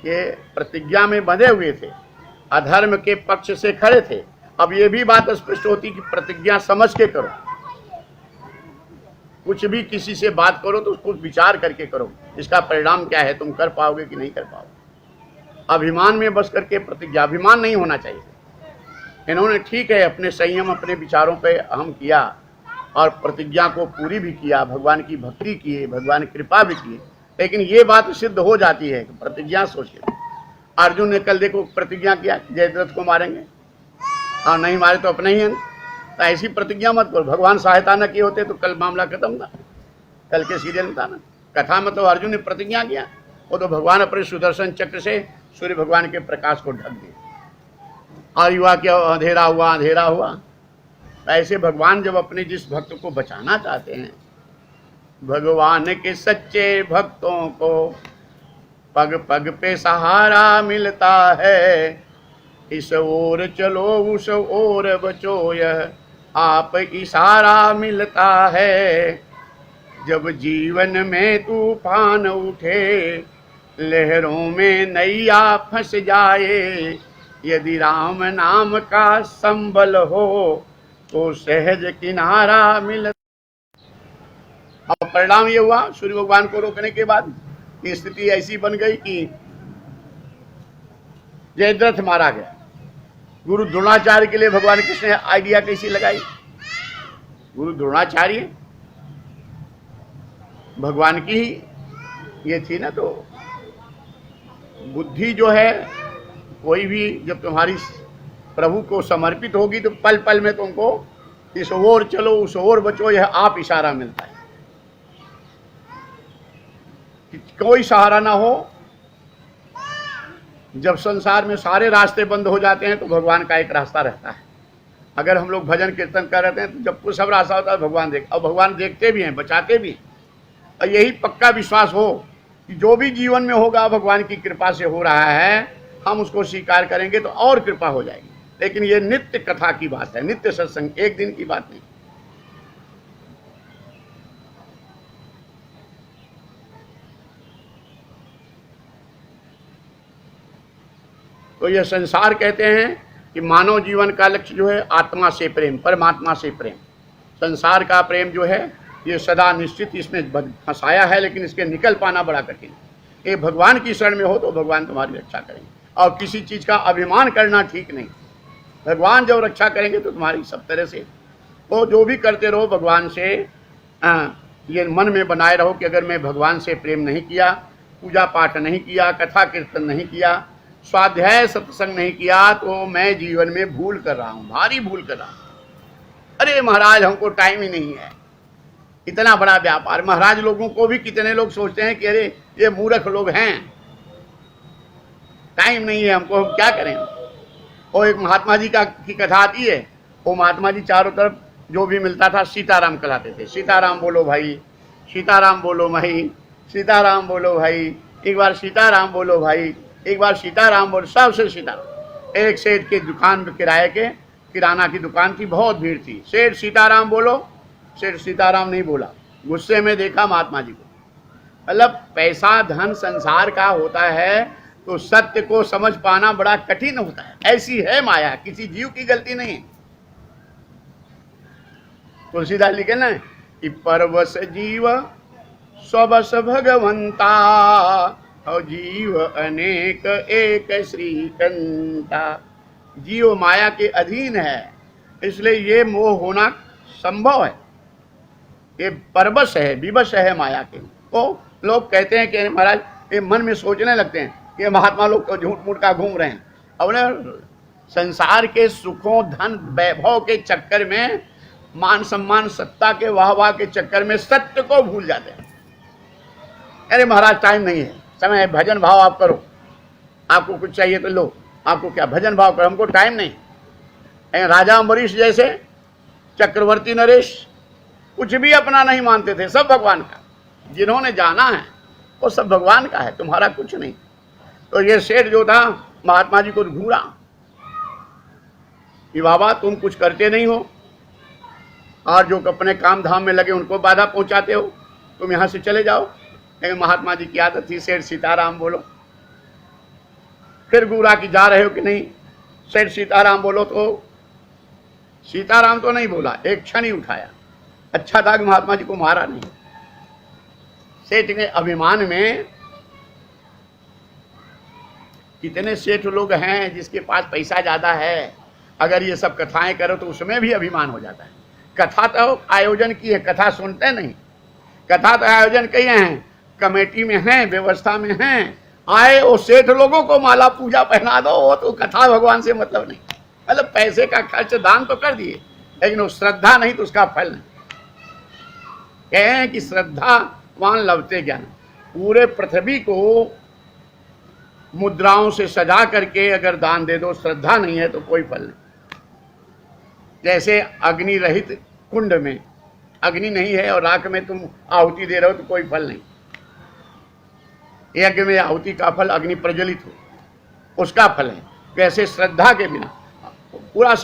ये प्रतिज्ञा में बंधे हुए थे, अधर्म के पक्ष से खड़े थे। अब ये भी बात स्पष्ट होती कि प्रतिज्ञा समझ के करो, कुछ भी किसी से बात करो तो उसको विचार करके करो, इसका परिणाम क्या है, तुम कर पाओगे कि नहीं कर पाओगे। अभिमान में बस करके प्रतिज्ञा, अभिमान नहीं होना चाहिए। इन्होंने ठीक है अपने संयम, अपने विचारों पे अहम किया और प्रतिज्ञा को पूरी भी किया, भगवान की भक्ति किए, भगवान की कृपा भी की, लेकिन ये बात सिद्ध हो जाती है कि प्रतिज्ञा सोचिए। अर्जुन ने कल देखो प्रतिज्ञा किया जयद्रथ को मारेंगे, और नहीं मारे तो अपने ही अंत। तो ऐसी प्रतिज्ञा मत करो, भगवान सहायता न किए होते तो कल मामला खत्म था, कल के सीरियल में था ना, कथा में तो अर्जुन ने प्रतिज्ञा किया, वो तो भगवान अपने सुदर्शन चक्र से सूर्य भगवान के प्रकाश को ढक दिया, और युवा क्या अंधेरा हुआ अंधेरा हुआ। ऐसे भगवान जब अपने जिस भक्त को बचाना चाहते हैं, भगवान के सच्चे भक्तों को पग पग पे सहारा मिलता है, इस ओर चलो उस ओर बचो यह आप इशारा मिलता है। जब जीवन में तूफान उठे, लहरों में नैया फंस जाए, यदि राम नाम का संबल हो तो सहज किनारा मिल। अब परिणाम ये हुआ, सूर्य भगवान को रोकने के बाद स्थिति ऐसी बन गई कि जयद्रथ मारा गया। गुरु द्रोणाचार्य के लिए भगवान कृष्ण ने आइडिया कैसी लगाई। गुरु द्रोणाचार्य भगवान की ये थी ना, तो बुद्धि जो है कोई भी जब तुम्हारी प्रभु को समर्पित होगी तो पल पल में तुमको इस ओर चलो उस ओर बचो यह आप इशारा मिलता है। कोई सहारा ना हो, जब संसार में सारे रास्ते बंद हो जाते हैं तो भगवान का एक रास्ता रहता है। अगर हम लोग भजन कीर्तन कर रहे हैं तो जब कुछ सब रास्ता होता है भगवान देख, और भगवान देखते भी हैं, बचाते भी। और यही पक्का विश्वास हो कि जो भी जीवन में होगा भगवान की कृपा से हो रहा है, हम उसको स्वीकार करेंगे तो और कृपा हो जाएगी। लेकिन ये नित्य कथा की बात है, नित्य सत्संग, एक दिन की बात नहीं। तो यह संसार कहते हैं कि मानव जीवन का लक्ष्य जो है आत्मा से प्रेम, परमात्मा से प्रेम। संसार का प्रेम जो है ये सदा निश्चित इसमें फंसाया है, लेकिन इसके निकल पाना बड़ा कठिन है। ये भगवान की शरण में हो तो भगवान तुम्हारी रक्षा करेंगे, और किसी चीज़ का अभिमान करना ठीक नहीं। भगवान जब रक्षा करेंगे तो तुम्हारी सब तरह से, तो जो भी करते रहो भगवान से ये मन में बनाए रहो कि अगर मैं भगवान से प्रेम नहीं किया, पूजा पाठ नहीं किया, कथा कीर्तन नहीं किया, स्वाध्याय सत्संग नहीं किया, तो मैं जीवन में भूल कर रहा हूँ, भारी भूल कर रहा हूँ। अरे महाराज हमको टाइम ही नहीं है, इतना बड़ा व्यापार। महाराज लोगों को भी कितने लोग सोचते हैं कि अरे ये मूर्ख लोग हैं, टाइम नहीं है हमको, हम क्या करें। और एक महात्मा जी की कथा आती है। वो महात्मा जी चारों तरफ जो भी मिलता था सीताराम कहलाते थे। सीताराम बोलो भाई, सीताराम बोलो भाई, सीताराम बोलो भाई, एक बार सीताराम बोलो भाई, एक बार सीताराम बोलो, सबसे सीताराम। एक सेठ के दुकान पे किराए के किराना की दुकान थी, बहुत भीड़ थी। सेठ सीताराम बोलो, सेठ सीताराम नहीं बोला। गुस्से में देखा महात्मा जी को। मतलब पैसा धन संसार का होता है तो सत्य को समझ पाना बड़ा कठिन होता है। ऐसी है माया, किसी जीव की गलती नहीं। तुलसीदास लिखे ना कि परवश जीव स्वबस भगवंता, और जीव अनेक एक श्रीकंता। जीव माया के अधीन है, इसलिए ये मोह होना संभव है। ये परवश है, विवश है माया के। तो लोग कहते हैं कि महाराज, ये मन में सोचने लगते हैं कि महात्मा लोग तो झूठ मूठ का घूम रहे हैं। अपने संसार के सुखों धन वैभव के चक्कर में, मान सम्मान सत्ता के वाह वाह के चक्कर में सत्य को भूल जाते हैं। अरे महाराज टाइम नहीं है, समय है, भजन भाव आप करो, आपको कुछ चाहिए तो लो, आपको क्या भजन भाव करो, हमको टाइम नहीं। राजा अम्बरीश जैसे, चक्रवर्ती नरेश कुछ भी अपना नहीं मानते थे, सब भगवान का। जिन्होंने जाना है वो सब भगवान का है, तुम्हारा कुछ नहीं। तो ये सेठ जो था महात्मा जी को घूरा कि बाबा तुम कुछ करते नहीं हो, और जो अपने काम धाम में लगे उनको बाधा पहुंचाते हो, तुम यहां से चले जाओ। लेकिन महात्मा जी की आदत थी, सेठ सीताराम बोलो। फिर घूरा कि जा रहे हो कि नहीं, सेठ सीताराम बोलो। तो सीताराम तो नहीं बोला, एक क्षण ही उठाया। अच्छा था कि महात्मा जी को मारा नहीं। सेठ के अभिमान में, कितने सेठ लोग हैं जिसके पास पैसा ज्यादा है, अगर ये सब कथाएं करो तो उसमें भी अभिमान हो जाता है। कथा तो आयोजन की है, कथा सुनते नहीं। कथा तो आयोजन किए हैं, कमेटी में हैं, व्यवस्था में हैं। आए वो सेठ लोगों को माला पूजा पहना दो, वो तो कथा भगवान से मतलब नहीं। मतलब पैसे का खर्च दान तो कर दिए, लेकिन वो श्रद्धा नहीं तो उसका फल नहीं। कहें कि श्रद्धावान लभते ज्ञान। पूरे पृथ्वी को मुद्राओं से सजा करके अगर दान दे दो, श्रद्धा नहीं है तो कोई फल नहीं। जैसे अग्नि रहित कुंड में अग्नि नहीं है और राख में तुम आहुति दे रहे हो तो कोई फल नहीं। यज्ञ में आहुति का फल अग्नि प्रज्वलित हो, उसका फल है। वैसे श्रद्धा के बिना पूरा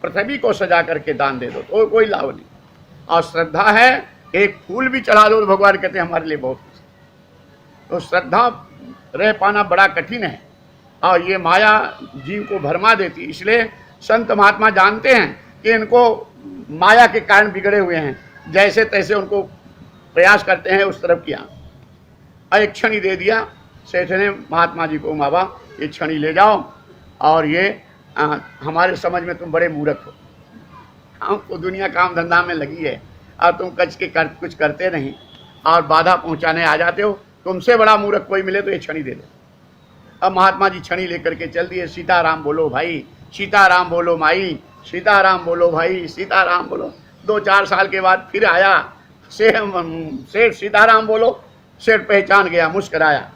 पृथ्वी को सजा करके दान दे दो तो कोई लाभ नहीं। और श्रद्धा है, एक फूल भी चढ़ा दो तो भगवान कहते हैं हमारे लिए बहुत कुछ। तो श्रद्धा रह पाना बड़ा कठिन है, और ये माया जीव को भरमा देती। इसलिए संत महात्मा जानते हैं कि इनको माया के कारण बिगड़े हुए हैं, जैसे तैसे उनको प्रयास करते हैं उस तरफ किया। और एक छड़ी दे दिया सेठ ने महात्मा जी को, बाबा ये छड़ी ले जाओ, और ये हमारे समझ में तुम बड़े मूर्ख हो, हमको दुनिया काम धंधा में लगी है और तुम कुछ करते नहीं और बाधा पहुंचाने आ जाते हो। तुमसे बड़ा मूर्ख कोई मिले तो ये छड़ी दे दो। अब महात्मा जी छड़ी लेकर के चल दिए। सीताराम बोलो भाई, सीताराम बोलो माई, सीताराम बोलो भाई, सीताराम बोलो। 2-4 साल के बाद फिर आया सेठ सीताराम बोलो। सेठ पहचान गया, मुस्कराया,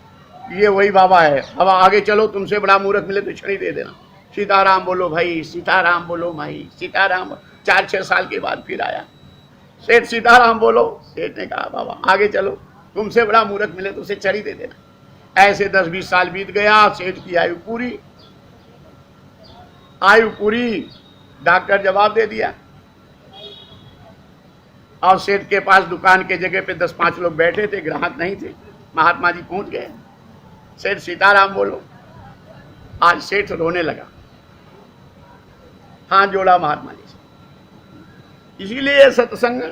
ये वही बाबा है। अब आगे चलो, तुमसे बड़ा मूर्ख मिले तो छड़ी दे देना। सीताराम बोलो भाई, सीताराम बोलो माई, सीताराम। 4-6 साल के बाद फिर आया सेठ सीताराम बोलो। सेठ ने कहा बाबा आगे चलो, तुमसे बड़ा मूर्ख मिले तो उसे छड़ी दे देना। ऐसे 10-20 साल बीत गया। सेठ की आयु पूरी, डॉक्टर जवाब दे दिया। और सेठ के पास दुकान के जगह पे 10-5 लोग बैठे थे, ग्राहक नहीं थे। महात्मा जी पहुंच गए। सेठ सीताराम बोलो। आज सेठ रोने लगा, हाथ जोड़ा महात्मा जी से। इसीलिए सत्संग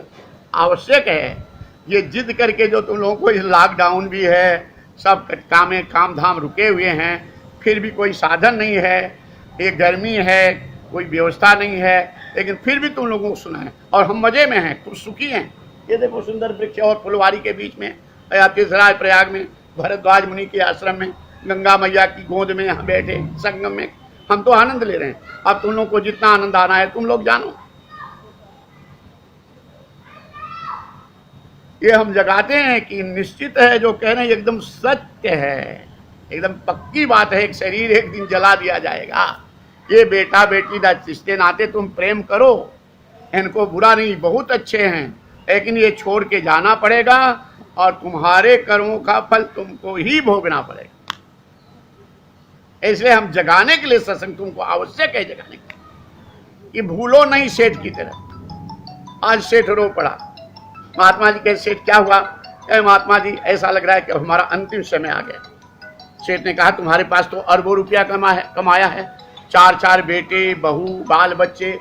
आवश्यक है। ये जिद करके जो तुम लोगों को, लॉकडाउन भी है, सब काम धाम रुके हुए हैं, फिर भी कोई साधन नहीं है, ये गर्मी है, कोई व्यवस्था नहीं है, लेकिन फिर भी तुम लोगों को सुना है और हम मजे में हैं, खुश सुखी हैं। ये देखो सुंदर वृक्ष और फुलवारी के बीच में, तीर्थराज प्रयाग में, भरद्वाज मुनि के आश्रम में, गंगा मैया की गोद में यहाँ बैठे संगम में हम तो आनंद ले रहे हैं। अब तुम लोग को जितना आनंद आना है तुम लोग जानो। ये हम जगाते हैं कि निश्चित है जो कह रहे हैं एकदम सत्य है, एकदम पक्की बात है। एक शरीर एक दिन जला दिया जाएगा। ये बेटा बेटी रिश्ते नाते तुम प्रेम करो, इनको बुरा नहीं, बहुत अच्छे हैं, लेकिन ये छोड़ के जाना पड़ेगा और तुम्हारे कर्मों का फल तुमको ही भोगना पड़ेगा। इसलिए हम जगाने के लिए सत्संग तुमको आवश्यक है, जगाने के लिए कि भूलो नहीं सेठ की तरह। आज सेठ रो पड़ा। महात्मा जी कहे सेठ क्या हुआ? कहे महात्मा जी ऐसा लग रहा है कि हमारा अंतिम समय आ गया। सेठ ने कहा तुम्हारे पास तो अरबों रुपया कमाया है, 4 बेटे बहू बाल बच्चे,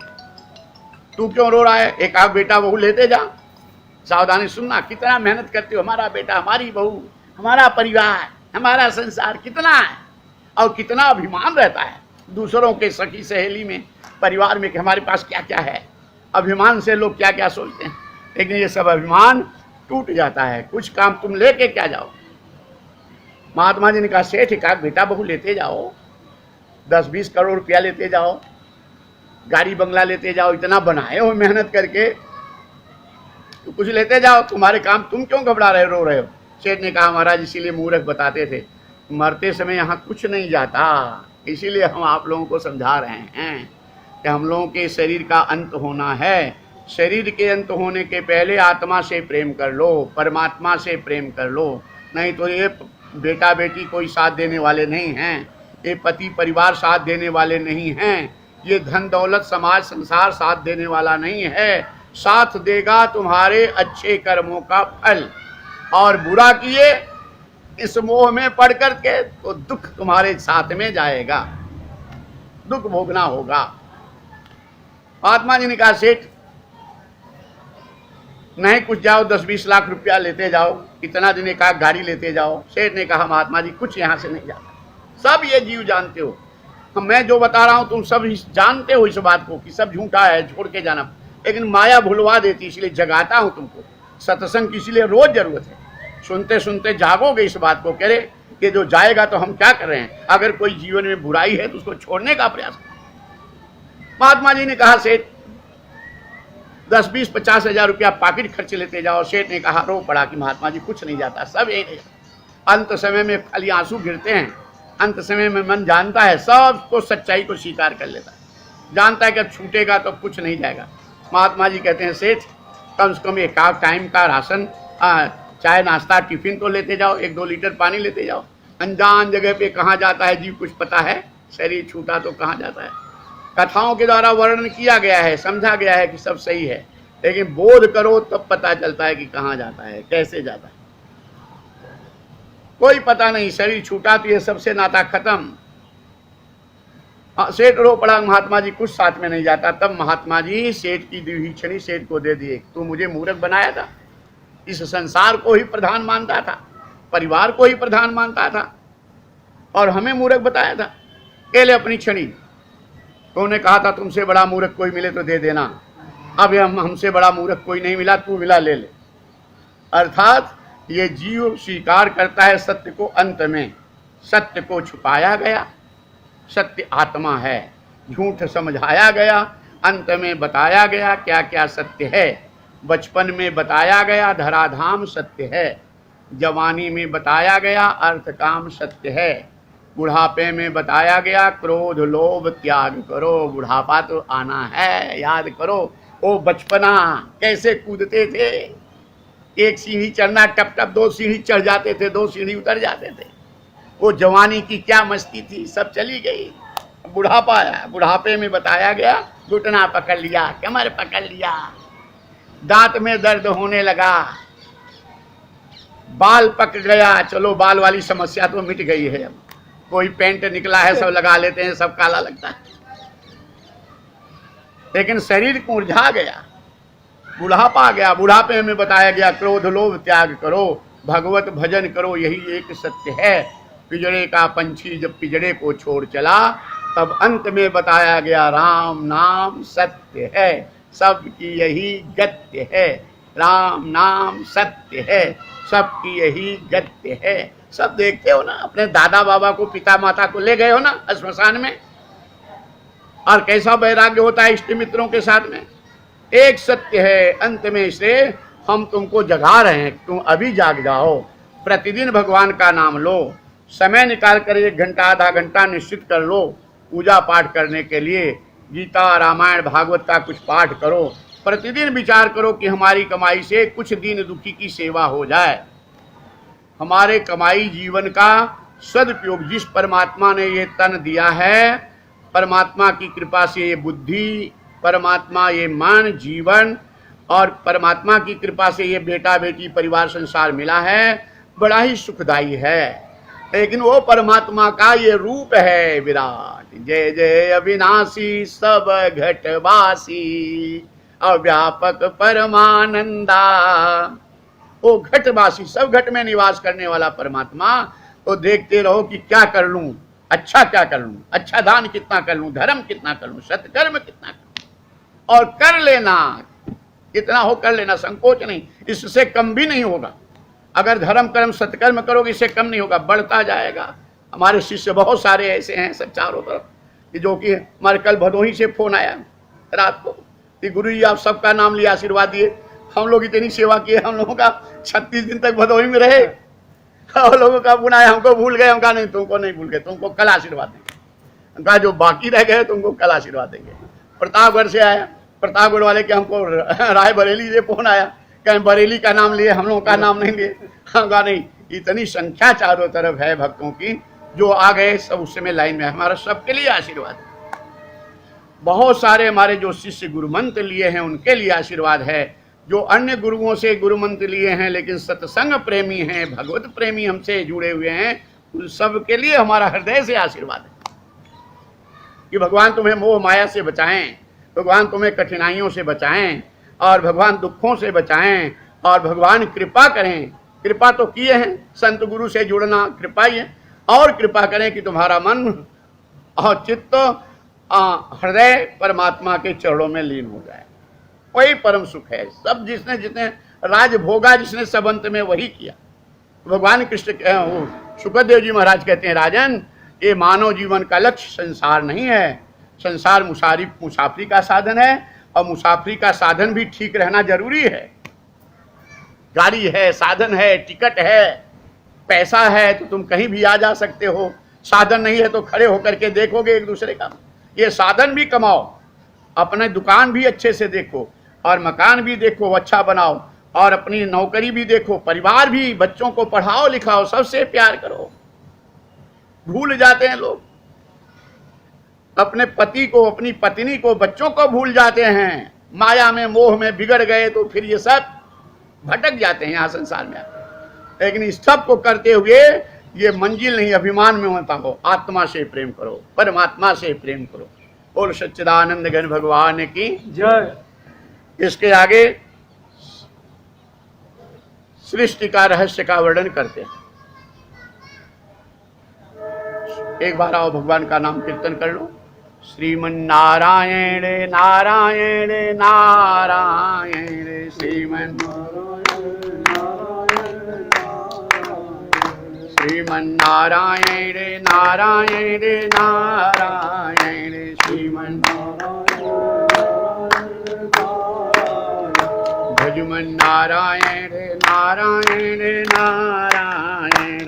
तू क्यों रो रहा है? एक आध बेटा बहू लेते जा। सावधानी सुनना, कितना मेहनत करते हो, हमारा बेटा हमारी बहू हमारा परिवार हमारा संसार कितना है, और कितना अभिमान रहता है दूसरों के सखी सहेली में, परिवार में कि हमारे पास क्या क्या है। अभिमान से लोग क्या क्या सोचते हैं, लेकिन ये सब अभिमान टूट जाता है। कुछ काम तुम लेके क्या जाओ। महात्मा जी ने कहा सेठ एक बेटा बहू लेते जाओ, 10-20 करोड़ रुपया लेते जाओ, गाड़ी बंगला लेते जाओ, इतना बनाए हो मेहनत करके, तो कुछ लेते जाओ, तुम्हारे काम, तुम क्यों घबरा रहे रो रहे हो? सेठ ने कहा महाराज इसीलिए मूर्ख बताते थे, मरते समय यहाँ कुछ नहीं जाता, इसीलिए हम आप लोगों को समझा रहे हैं कि हम लोगों के शरीर का अंत होना है। शरीर के अंत होने के पहले आत्मा से प्रेम कर लो, परमात्मा से प्रेम कर लो, नहीं तो ये बेटा बेटी कोई साथ देने वाले नहीं हैं, ये पति परिवार साथ देने वाले नहीं हैं, ये धन दौलत समाज संसार साथ देने वाला नहीं है। साथ देगा तुम्हारे अच्छे कर्मों का फल, और बुरा किए इस मोह में पड़ कर के तो दुख तुम्हारे साथ में जाएगा, दुख भोगना होगा। महात्मा जी ने कहा सेठ नहीं कुछ जाओ, 10-20 लाख रुपया लेते जाओ, इतना दिन एक गाड़ी लेते जाओ। सेठ ने कहा महात्मा जी कुछ यहाँ से नहीं जाता, सब ये जीव जानते हो, मैं जो बता रहा हूँ तुम सब जानते हो इस बात को कि सब झूठा है, छोड़ के जाना, लेकिन माया भुलवा देती, इसलिए जगाता हूँ तुमको। सत्संग की इसलिए रोज जरूरत है, सुनते सुनते जागोगे इस बात को, कह रहे कि जो जाएगा तो हम क्या कर रहे हैं, अगर कोई जीवन में बुराई है तो उसको छोड़ने का प्रयास करें। महात्मा जी ने कहा सेठ 10-20-50 हजार रुपया पॉकेट खर्च लेते जाओ। सेठ ने कहा रो पड़ा कि महात्मा जी कुछ नहीं जाता, सब एक अंत समय में खाली आंसू गिरते हैं। अंत समय में मन जानता है, सबको सच्चाई को स्वीकार कर लेता है, जानता है कि अब छूटेगा तो कुछ नहीं जाएगा। महात्मा जी कहते हैं सेठ कम से कम एक टाइम का राशन, चाय नाश्ता टिफिन तो लेते जाओ, 1-2 लीटर पानी लेते जाओ। अनजान जगह पे कहाँ जाता है जीव कुछ पता है, शरीर छूटा तो कहाँ जाता है। कथाओं के द्वारा वर्णन किया गया है, समझा गया है कि सब सही है, लेकिन बोध करो तब पता चलता है कि कहाँ जाता है, कैसे जाता है, कोई पता नहीं। शरीर छूटा तो ये सबसे नाता खत्म। सेठ रो पड़ा महात्मा जी कुछ साथ में नहीं जाता। तब महात्मा जी सेठ की द्विभीक्षणी सेठ को दे दिए, तू मुझे मूर्ख बनाया था, इस संसार को ही प्रधान मानता था, परिवार को ही प्रधान मानता था, और हमें मूर्ख बताया था। केले अपनी छड़ी, तूने कहा था तुमसे बड़ा मूर्ख कोई मिले तो दे देना, अब हमसे बड़ा मूर्ख कोई नहीं मिला, तू मिला ले ले। अर्थात ये जीव स्वीकार करता है सत्य को, अंत में सत्य को छुपाया गया, सत्य आत्मा है, झूठ समझाया गया, अंत में बताया गया क्या क्या सत्य है। बचपन में बताया गया धराधाम सत्य है, जवानी में बताया गया अर्थ काम सत्य है, बुढ़ापे में बताया गया क्रोध लोभ त्याग करो, बुढ़ापा तो आना है, याद करो वो बचपना कैसे कूदते थे, 1 सीढ़ी चढ़ना टप टप 2 सीढ़ी चढ़ जाते थे, 2 सीढ़ी उतर जाते थे। वो जवानी की क्या मस्ती थी, सब चली गई। बुढ़ापा आया, बुढ़ापे में बताया गया घुटना पकड़ लिया, कमर पकड़ लिया, दांत में दर्द होने लगा, बाल पक गया, चलो बाल वाली समस्या तो मिट गई है, अब कोई पेंट निकला है सब लगा लेते हैं, सब काला लगता है, लेकिन शरीर मुरझा गया, बुढ़ापा आ गया। बुढ़ापे में बताया गया क्रोध लोभ त्याग करो, भगवत भजन करो, यही एक सत्य है। पिजड़े का पंछी जब पिजड़े को छोड़ चला, तब अंत में बताया गया राम नाम सत्य है, सबकी यही गत्य है, राम नाम सत्य है, सबकी यही गत्य है। सब देखते हो ना, अपने दादा बाबा को पिता माता को ले गए हो ना श्मशान में, और कैसा वैराग्य होता है इष्ट मित्रों के साथ में। एक सत्य है, अंत में से हम तुमको जगा रहे हैं, तुम अभी जाग जाओ, प्रतिदिन भगवान का नाम लो, समय निकाल कर 1 घंटा आधा घंटा निश्चित कर लो पूजा पाठ करने के लिए, गीता रामायण भागवत का कुछ पाठ करो, प्रतिदिन विचार करो कि हमारी कमाई से कुछ दीन दुखी की सेवा हो जाए। हमारे कमाई जीवन का सदुपयोग, जिस परमात्मा ने ये तन दिया है, परमात्मा की कृपा से ये बुद्धि, परमात्मा ये मन जीवन और परमात्मा की कृपा से ये बेटा बेटी परिवार संसार मिला है, बड़ा ही सुखदायी है। लेकिन वो परमात्मा का ये रूप है विराट, जय जय अविनाशी सब घटवासी अव्यापक परमानंदा। वो घटवासी, सब घट में निवास करने वाला परमात्मा। तो देखते रहो कि क्या कर लूं, अच्छा क्या कर लूं, अच्छा दान कितना कर लूं, धर्म कितना कर लूं, सत्कर्म कितना कर लूं, और कर लेना, कितना हो कर लेना, संकोच नहीं, इससे कम भी नहीं होगा। अगर धर्म कर्म सत्कर्म करोगे इससे कम नहीं होगा, बढ़ता जाएगा। हमारे शिष्य बहुत सारे ऐसे हैं सब चारों तरफ, कि जो कि हमारे कल भदोही से फोन आया रात को कि गुरु जी आप सबका नाम लिया, आशीर्वाद दिए, हम लोग इतनी सेवा किए, हम लोगों का 36 दिन तक भदोही में रहे, और लोगों का बुनाया, हमको भूल गए। हम कहा नहीं, तुमको नहीं भूल गए, तुमको कल आशीर्वाद देंगे। कहा जो बाकी रह गए तुमको कल आशीर्वाद देंगे। प्रतापगढ़ से आया, प्रतापगढ़ वाले के हमको रायबरेली से फोन आया, कहीं बरेली का नाम लिए, हम लोगों का नाम नहीं लिए। हम कहा नहीं, इतनी संख्या चारों तरफ है भक्तों की, जो आ गए सब उस समय लाइन में, हमारा सबके लिए आशीर्वाद। बहुत सारे हमारे जो शिष्य गुरु मंत्र लिए हैं उनके लिए आशीर्वाद है, जो अन्य गुरुओं से गुरु मंत्र लिए हैं लेकिन सत्संग प्रेमी हैं, भगवत प्रेमी हमसे जुड़े हुए हैं, उन सब के लिए हमारा हृदय से आशीर्वाद है कि भगवान तुम्हें मोह माया से बचाएं, भगवान तुम्हें कठिनाइयों से बचाएं, और भगवान दुखों से बचाएं, और भगवान कृपा करें। कृपा तो किए हैं, संत गुरु से जुड़ना कृपा ही है, और कृपा करें कि तुम्हारा मन और चित्त हृदय परमात्मा के चरणों में लीन हो जाए। वही परम सुख है। सब जिसने राज भोगा, जिसने सब अंत में वही किया। भगवान कृष्ण शुक्रदेव जी महाराज कहते हैं, राजन ये मानव जीवन का लक्ष्य संसार नहीं है, संसार मुसाफरी का साधन है, और मुसाफरी का साधन भी ठीक रहना जरूरी है। गाड़ी है, साधन है, टिकट है, पैसा है तो तुम कहीं भी आ जा सकते हो, साधन नहीं है तो खड़े होकर के देखोगे एक दूसरे का। ये साधन भी कमाओ, अपने दुकान भी अच्छे से देखो, और मकान भी देखो अच्छा बनाओ, और अपनी नौकरी भी देखो, परिवार भी, बच्चों को पढ़ाओ लिखाओ, सबसे प्यार करो। भूल जाते हैं लोग अपने पति को, अपनी पत्नी को, बच्चों को भूल जाते हैं, माया में मोह में बिगड़ गए तो फिर ये सब भटक जाते हैं यहाँ संसार में। लेकिन इस सब को करते हुए ये मंजिल नहीं, अभिमान में होता हो, आत्मा से प्रेम करो, परमात्मा से प्रेम करो। बोल सच्चिदानंद घन भगवान की जय। इसके आगे सृष्टि का रहस्य का वर्णन करते हैं। एक बार आओ भगवान का नाम कीर्तन कर लो। श्रीमन्नारायण नारायण नारायण श्रीमन्नारायण नारायण नारायण भजमन्नारायण नारायण नारायण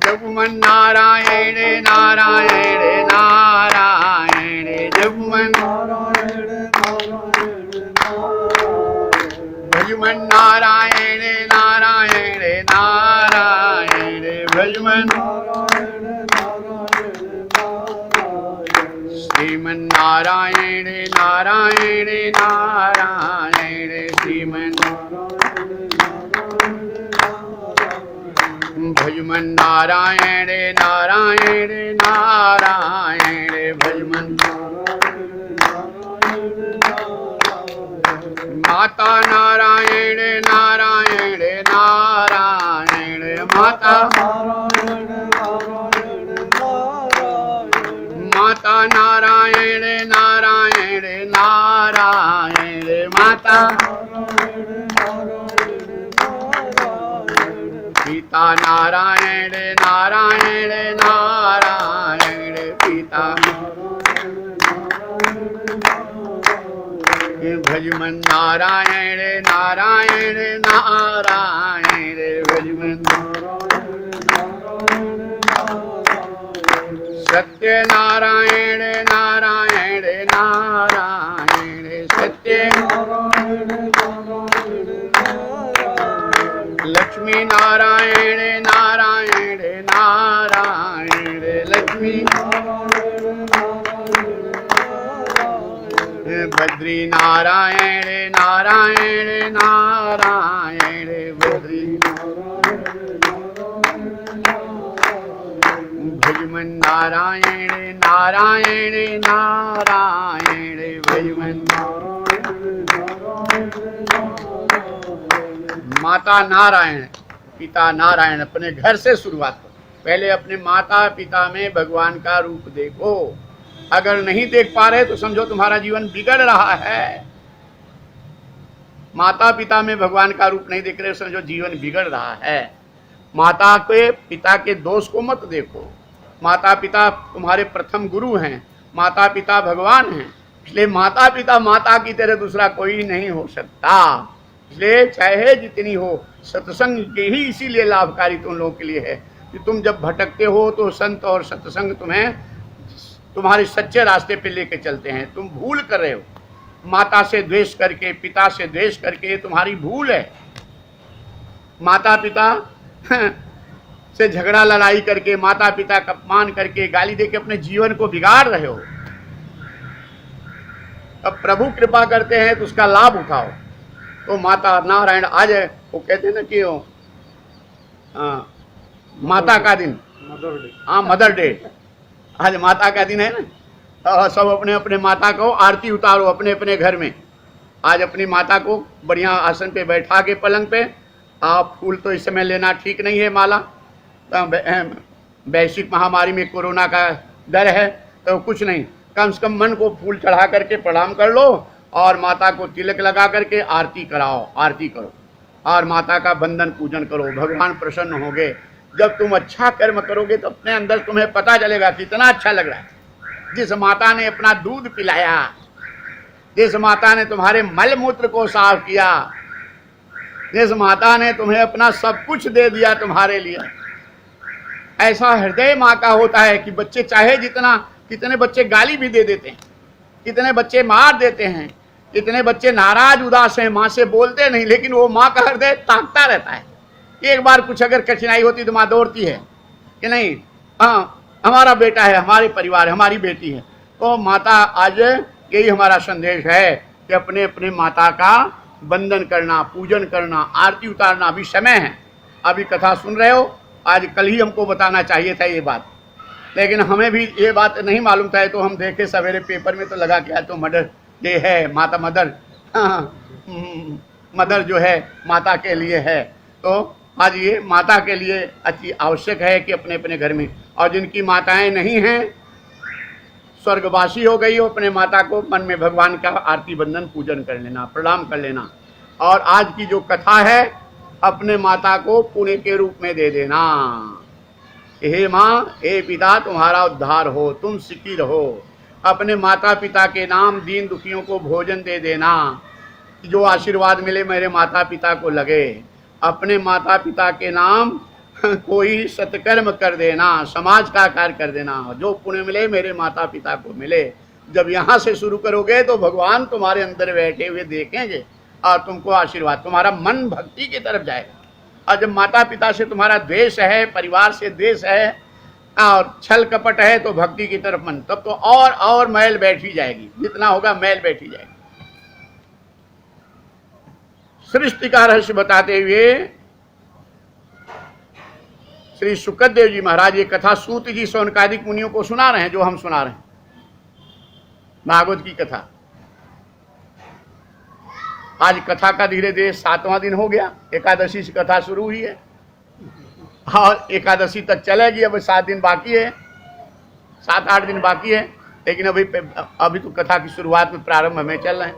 जगमन्नारायण नारायण नारायण जगमन्नारायण भजमन्नारायण नारायण नारायण भजमन्नारायण श्रीमन्नारायण नारायण नारायण भजमन्नारायण नारायण नारायण माता नारायण नारायण नारायण माता माता नारायण नारायण नारायण माता पिता नारायण नारायण नारायण पिता भज मन नारायण नारायण नारायण भज मन सत्य नारायण नारायण नारायण सत्य लक्ष्मी नारायण नारायण नारायण लक्ष्मी बद्री नारायण नारायण नारायण बद्री भजमन नारायण नारायण नारायण भजमन माता नारायण पिता नारायण। अपने घर से शुरुआत करो, पहले अपने माता पिता में भगवान का रूप देखो। अगर नहीं देख पा रहे तो समझो तुम्हारा जीवन बिगड़ रहा है। माता पिता में भगवान का रूप नहीं देख रहे, समझो जीवन बिगड़ रहा है। माता के पिता के दोष को मत देखो। माता पिता तुम्हारे प्रथम गुरु हैं, माता पिता भगवान हैं, इसलिए माता पिता माता की तरह दूसरा कोई नहीं हो सकता। इसलिए चाहे जितनी हो, सत्संग के ही इसीलिए लाभकारी तुम लोगों के लिए है कि तुम जब भटकते हो तो संत और सत्संग तुम्हें तुम्हारे सच्चे रास्ते पे लेके चलते हैं। तुम भूल कर रहे हो, माता से द्वेष करके, पिता से द्वेष करके, तुम्हारी भूल है। माता पिता से झगड़ा लड़ाई करके, माता पिता का अपमान करके, गाली देके अपने जीवन को बिगाड़ रहे हो। अब प्रभु कृपा करते हैं तो उसका लाभ उठाओ। तो माता नारायण आज है, वो कहते हैं ना कि माता का दिन, मदर डे। हाँ मदर डे, आज माता का दिन है ना। सब अपने अपने माता को आरती उतारो अपने अपने घर में। आज अपनी माता को बढ़िया आसन पे बैठा के पलंग पे, आप फूल तो इस समय लेना ठीक नहीं है, माला वैश्विक महामारी में कोरोना का डर है, तो कुछ नहीं, कम से कम मन को फूल चढ़ा करके प्रणाम कर लो और माता को तिलक लगा करके आरती कराओ, आरती करो और माता का बंदन पूजन करो। भगवान प्रसन्न होंगे। जब तुम अच्छा कर्म करोगे तो अपने अंदर तुम्हें पता चलेगा कितना अच्छा लग रहा है। जिस माता ने अपना दूध पिलाया, जिस माता ने तुम्हारे मल मूत्र को साफ किया, जिस माता ने तुम्हें अपना सब कुछ दे दिया तुम्हारे लिए, ऐसा हृदय माँ का होता है कि बच्चे चाहे जितना, कितने बच्चे गाली भी दे देते हैं, कितने बच्चे मार देते हैं, कितने बच्चे नाराज उदास हैं, माँ से बोलते नहीं, लेकिन वो माँ का हृदय ताकता रहता है। एक बार कुछ अगर कठिनाई होती तो माँ दौड़ती है कि नहीं, हाँ हमारा बेटा है, हमारे परिवार है, हमारी बेटी है। तो माता आज यही हमारा संदेश है कि अपने अपने माता का वंदन करना, पूजन करना, आरती उतारना। अभी समय है, अभी कथा सुन रहे हो, आज कल ही हमको बताना चाहिए था ये बात, लेकिन हमें भी ये बात नहीं मालूम था। तो हम देखे सवेरे पेपर में तो लगा कि आज तो मदर डे है, माता मदर, मदर जो है माता के लिए है। तो आज ये माता के लिए अति आवश्यक है कि अपने अपने घर में, और जिनकी माताएं नहीं हैं, स्वर्गवासी हो गई हो, अपने माता को मन में भगवान का आरती बंदन पूजन कर लेना, प्रणाम कर लेना। और आज की जो कथा है, अपने माता को पुण्य के रूप में दे देना। हे माँ, हे पिता, तुम्हारा उद्धार हो, तुम सुखी रहो। अपने माता पिता के नाम दीन दुखियों को भोजन दे देना, जो आशीर्वाद मिले मेरे माता पिता को लगे। अपने माता पिता के नाम कोई सत्कर्म कर देना, समाज का कार्य कर देना, जो पुण्य मिले मेरे माता पिता को मिले। जब यहाँ से शुरू करोगे तो भगवान तुम्हारे अंदर बैठे हुए देखेंगे और तुमको आशीर्वाद, तुम्हारा मन भक्ति की तरफ जाएगा। और जब माता पिता से तुम्हारा द्वेष है, परिवार से द्वेष है और छल कपट है, तो भक्ति की तरफ मन, तब तो और मैल बैठी जाएगी, जितना होगा मैल बैठी जाएगी। सृष्टि का रहस्य बताते हुए श्री सुखदेव जी महाराज ये कथा सूत जी शौनकादिक मुनियों को सुना रहे हैं, जो हम सुना रहे हैं भागवत की कथा। आज कथा का धीरे धीरे 7वां दिन हो गया, एकादशी से कथा शुरू हुई है और एकादशी तक चलेगी। अब 7 दिन बाकी है, 7-8 दिन बाकी है, लेकिन अभी तो कथा की शुरुआत में प्रारंभ में चल रहे हैं।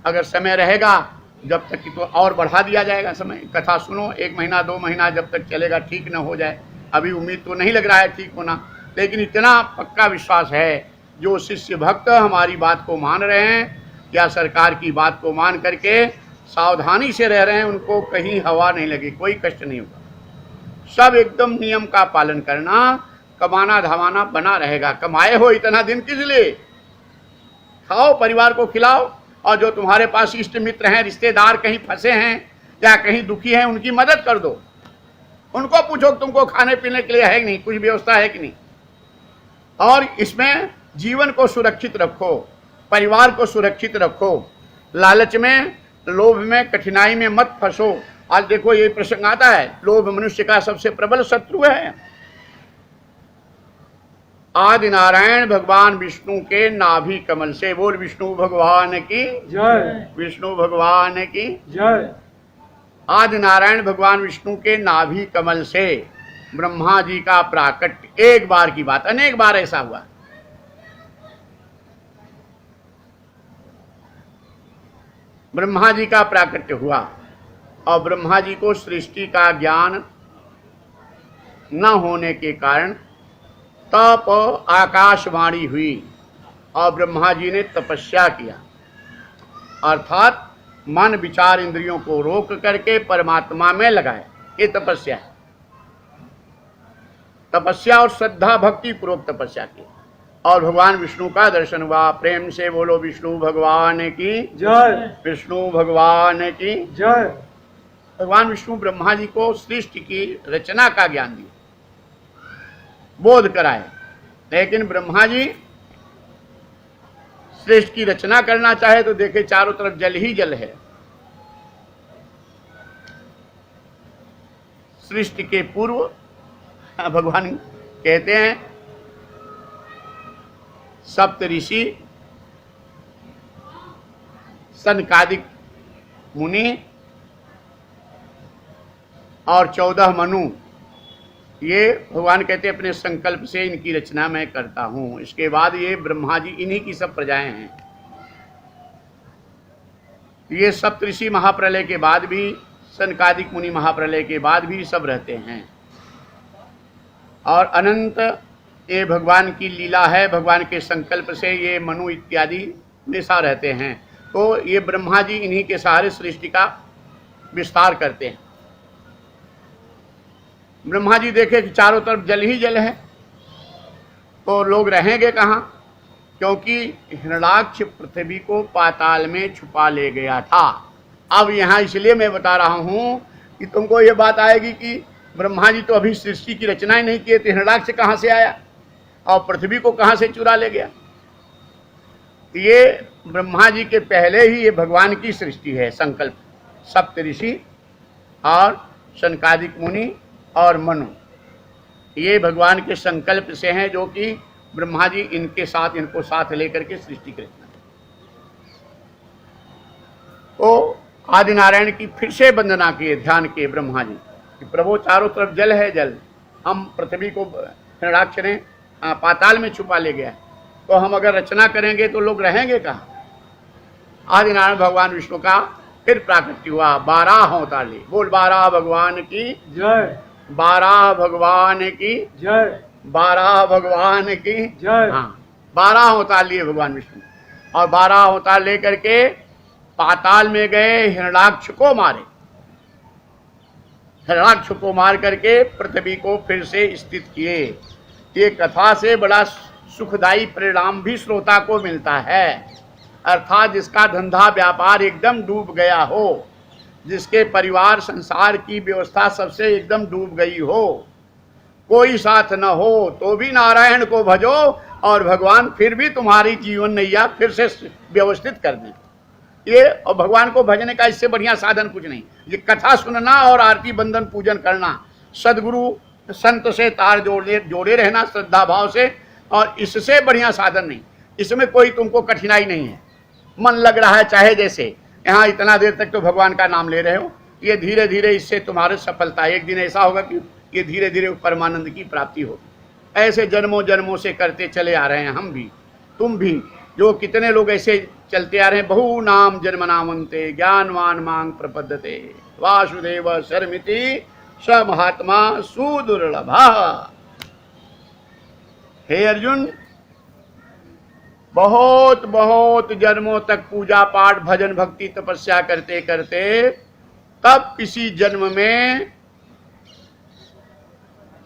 अगर समय रहेगा जब तक कि तो और बढ़ा दिया जाएगा समय। कथा सुनो, 1 महीना 2 महीना जब तक चलेगा, ठीक न हो जाए। अभी उम्मीद तो नहीं लग रहा है ठीक होना, लेकिन इतना पक्का विश्वास है, जो शिष्य भक्त हमारी बात को मान रहे हैं या सरकार की बात को मान करके सावधानी से रह रहे हैं, उनको कहीं हवा नहीं लगी, कोई कष्ट नहीं होगा। सब एकदम नियम का पालन करना, कमाना धमाना बना रहेगा। कमाए हो इतना दिन किस लिए? खाओ, परिवार को खिलाओ, और जो तुम्हारे पास इष्ट मित्र हैं, रिश्तेदार कहीं फंसे हैं या कहीं दुखी हैं, उनकी मदद कर दो। उनको पूछो तुमको खाने पीने के लिए है कि नहीं, कुछ व्यवस्था है कि नहीं। और इसमें जीवन को सुरक्षित रखो, परिवार को सुरक्षित रखो। लालच में, लोभ में, कठिनाई में मत फंसो। आज देखो ये प्रसंग आता है, लोभ मनुष्य का सबसे प्रबल शत्रु है। आदि नारायण भगवान विष्णु के नाभि कमल से, बोल विष्णु भगवान की जय, विष्णु भगवान की जय। आदि नारायण भगवान विष्णु के नाभि कमल से ब्रह्मा जी का प्राकट्य। एक बार की बात, अनेक बार ऐसा हुआ। ब्रह्मा जी का प्राकट्य हुआ और ब्रह्मा जी को सृष्टि का ज्ञान न होने के कारण तप आकाशवाणी हुई और ब्रह्मा जी ने तपस्या किया, अर्थात मन विचार इंद्रियों को रोक करके परमात्मा में लगाए। ये तपस्या है। तपस्या और श्रद्धा भक्ति पूर्वक तपस्या की और भगवान विष्णु का दर्शन हुआ। प्रेम से बोलो विष्णु भगवान की जय, विष्णु भगवान की जय। भगवान विष्णु ब्रह्मा जी को सृष्टि की रचना का ज्ञान दिया, बोध कराए। लेकिन ब्रह्मा जी सृष्टि की रचना करना चाहे तो देखे चारों तरफ जल ही जल है। सृष्टि के पूर्व भगवान कहते हैं सप्त ऋषि, सनकादिक मुनि और 14 मनु, ये भगवान कहते हैं अपने संकल्प से इनकी रचना मैं करता हूं। इसके बाद ये ब्रह्मा जी, इन्हीं की सब प्रजाएं हैं। ये सप्तऋषि महाप्रलय के बाद भी, सनकादिक मुनि महाप्रलय के बाद भी सब रहते हैं। और अनंत ये भगवान की लीला है, भगवान के संकल्प से ये मनु इत्यादि हमेशा रहते हैं। तो ये ब्रह्मा जी इन्हीं के सहारे सृष्टि का विस्तार करते हैं। ब्रह्मा जी देखे कि चारों तरफ जल ही जल है, तो लोग रहेंगे कहाँ? क्योंकि हिरण्याक्ष पृथ्वी को पाताल में छुपा ले गया था। अब यहाँ इसलिए मैं बता रहा हूँ कि तुमको ये बात आएगी कि ब्रह्मा जी तो अभी सृष्टि की रचना ही नहीं किए, तो हिरण्याक्ष कहाँ से आया और पृथ्वी को कहाँ से चुरा ले गया? ये ब्रह्मा जी के पहले ही ये भगवान की सृष्टि है। संकल्प सप्त ऋषि और सनकादिक मुनि और मनु, ये भगवान के संकल्प से हैं, जो कि ब्रह्मा जी इनके साथ, इनको साथ लेकर के सृष्टि की रचना। तो आदि नारायण की फिर से वंदना किए, ध्यान किए ब्रह्मा जी कि प्रभु चारों तरफ जल है जल, हम पृथ्वी को हिरण्याक्ष ने पाताल में छुपा ले गया, तो हम अगर रचना करेंगे तो लोग रहेंगे कहाँ? आदि नारायण भगवान विष्णु का फिर प्राकट्य हुआ। 12 होता ले, बोल 12 भगवान की जय, 12 भगवान की जय, 12 भगवान की जय। हाँ, 12 अवतार लिए भगवान विष्णु और 12 अवतार लेकर के पाताल में गए, हिरण्याक्ष को मारे। हिरण्याक्ष को मार करके पृथ्वी को फिर से स्थित किए। ये कथा से बड़ा सुखदायी परिणाम भी श्रोता को मिलता है, अर्थात जिसका धंधा व्यापार एकदम डूब गया हो, जिसके परिवार संसार की व्यवस्था सबसे एकदम डूब गई हो, कोई साथ न हो, तो भी नारायण को भजो और भगवान फिर भी तुम्हारी जीवन नैया फिर से व्यवस्थित कर दें। ये और भगवान को भजने का इससे बढ़िया साधन कुछ नहीं। ये कथा सुनना और आरती बंदन पूजन करना, सदगुरु संत से तार जोड़े रहना श्रद्धा भाव से, और इससे बढ़िया साधन नहीं। इसमें कोई तुमको कठिनाई नहीं है, मन लग रहा है चाहे जैसे, यहाँ इतना देर तक तो भगवान का नाम ले रहे हो, ये धीरे धीरे इससे तुम्हारी सफलता, एक दिन ऐसा होगा कि ये धीरे धीरे परमानंद की प्राप्ति हो। ऐसे जन्मों जन्मों से करते चले आ रहे हैं हम भी, तुम भी, जो कितने लोग ऐसे चलते आ रहे हैं। बहु नाम जन्म नामंते ज्ञानवान मांग प्रपद्यते वासुदेव शर्मिति स महात्मा सुदुर्लभा। हे अर्जुन, बहुत बहुत जन्मों तक पूजा पाठ भजन भक्ति तपस्या करते करते तब किसी जन्म में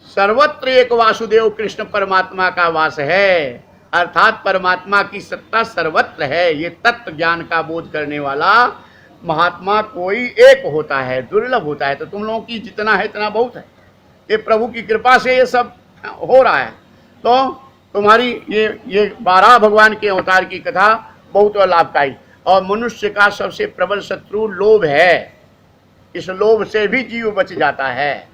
सर्वत्र एक वासुदेव कृष्ण परमात्मा का वास है, अर्थात परमात्मा की सत्ता सर्वत्र है। ये तत्व ज्ञान का बोध करने वाला महात्मा कोई एक होता है, दुर्लभ होता है। तो तुम लोगों की जितना है इतना बहुत है। ये प्रभु की कृपा से ये सब हो रहा है। तो तुम्हारी ये 12 भगवान के अवतार की कथा बहुत लाभकारी। और मनुष्य का सबसे प्रबल शत्रु लोभ है। इस लोभ से भी जीव बच जाता है।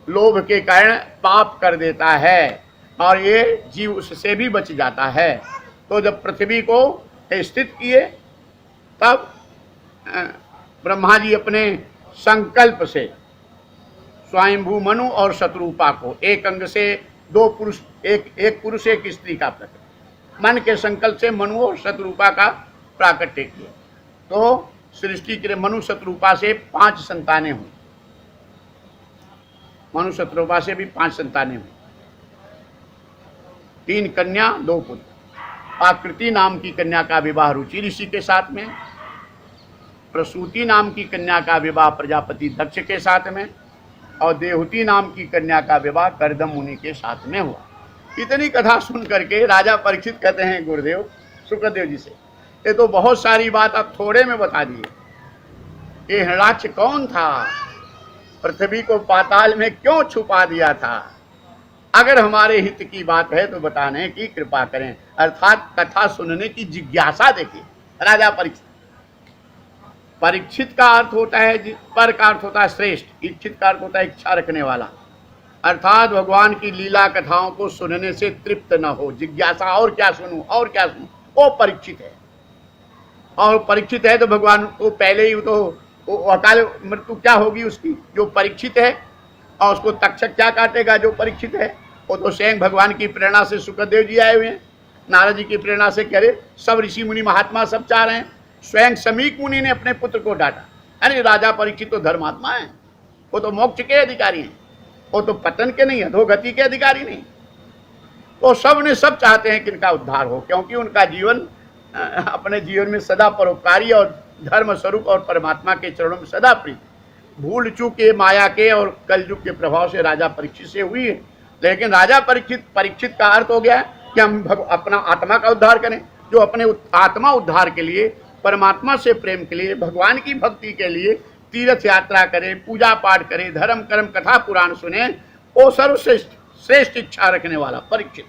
लोभ के कारण पाप कर देता है और ये जीव उससे भी बच जाता है। तो जब पृथ्वी को स्थित किए तब ब्रह्मा जी अपने संकल्प से स्वयंभू मनु और शत्रुपा को एक अंग से 2 पुरुष, एक पुरुष एक स्त्री का प्रकट, मन के संकल्प से मनु और शत्रुपा का प्राकट्य किया। तो सृष्टि के मनु शत्रुपा से 5 संतानें हुई। मनु शत्रुपा से भी 5 संतानें हुई, 3 कन्या 2 पुत्र। आकृति नाम की कन्या का विवाह रुचि ऋषि के साथ में, प्रसूति नाम की कन्या का विवाह प्रजापति दक्ष के साथ में, और देवहूति नाम की कन्या का विवाह कर्दम मुनि के साथ में हुआ। इतनी कथा सुन करके राजा परीक्षित कहते हैं गुरुदेव शुक्रदेव जी से, ये तो बहुत सारी बात आप थोड़े में बता दिए। ये हिरणाक्ष कौन था? पृथ्वी को पाताल में क्यों छुपा दिया था? अगर हमारे हित की बात है तो बताने की कृपा करें। अर्थात कथा सुनने की जिज्ञासा देखिए। राजा परीक्षित, परीक्षित का अर्थ होता है, पर का अर्थ होता है श्रेष्ठ, इच्छित का अर्थ होता है इच्छा रखने वाला। अर्थात भगवान की लीला कथाओं को सुनने से तृप्त न हो, जिज्ञासा और क्या सुनूं और क्या सुनूं, वो परीक्षित है। और परीक्षित है तो भगवान को पहले ही तो अकाल मृत्यु क्या होगी उसकी, जो परीक्षित है। और उसको तक्षक क्या काटेगा जो परीक्षित है? वो तो स्वयं भगवान की प्रेरणा से शुक्रदेव जी आए हुए हैं, नारद जी की प्रेरणा से कह रहे, सब ऋषि मुनि महात्मा सब चाह रहे हैं। स्वयं समीक मुनि ने अपने पुत्र को डांटा। अरे राजा परीक्षित तो धर्मात्मा है, वो तो मोक्ष के अधिकारी हैं, वो तो पतन के नहीं, अधोगति के अधिकारी नहीं। तो सब ने सब चाहते हैं कि इनका उद्धार हो, क्योंकि उनका जीवन अपने जीवन में सदा परोपकारी और धर्म स्वरूप और परमात्मा के चरणों में सदा प्रीत। भूल चूक के माया के और कलयुग के प्रभाव से राजा परीक्षित से हुई है। लेकिन राजा परीक्षित का अर्थ हो गया कि हम अपना आत्मा का उद्धार करें। जो अपने आत्मा उद्धार के लिए, परमात्मा से प्रेम के लिए, भगवान की भक्ति के लिए तीर्थ यात्रा करे, पूजा पाठ करे, धर्म कर्म कथा पुराण सुने, वो सर्वश्रेष्ठ श्रेष्ठ इच्छा रखने वाला परीक्षित।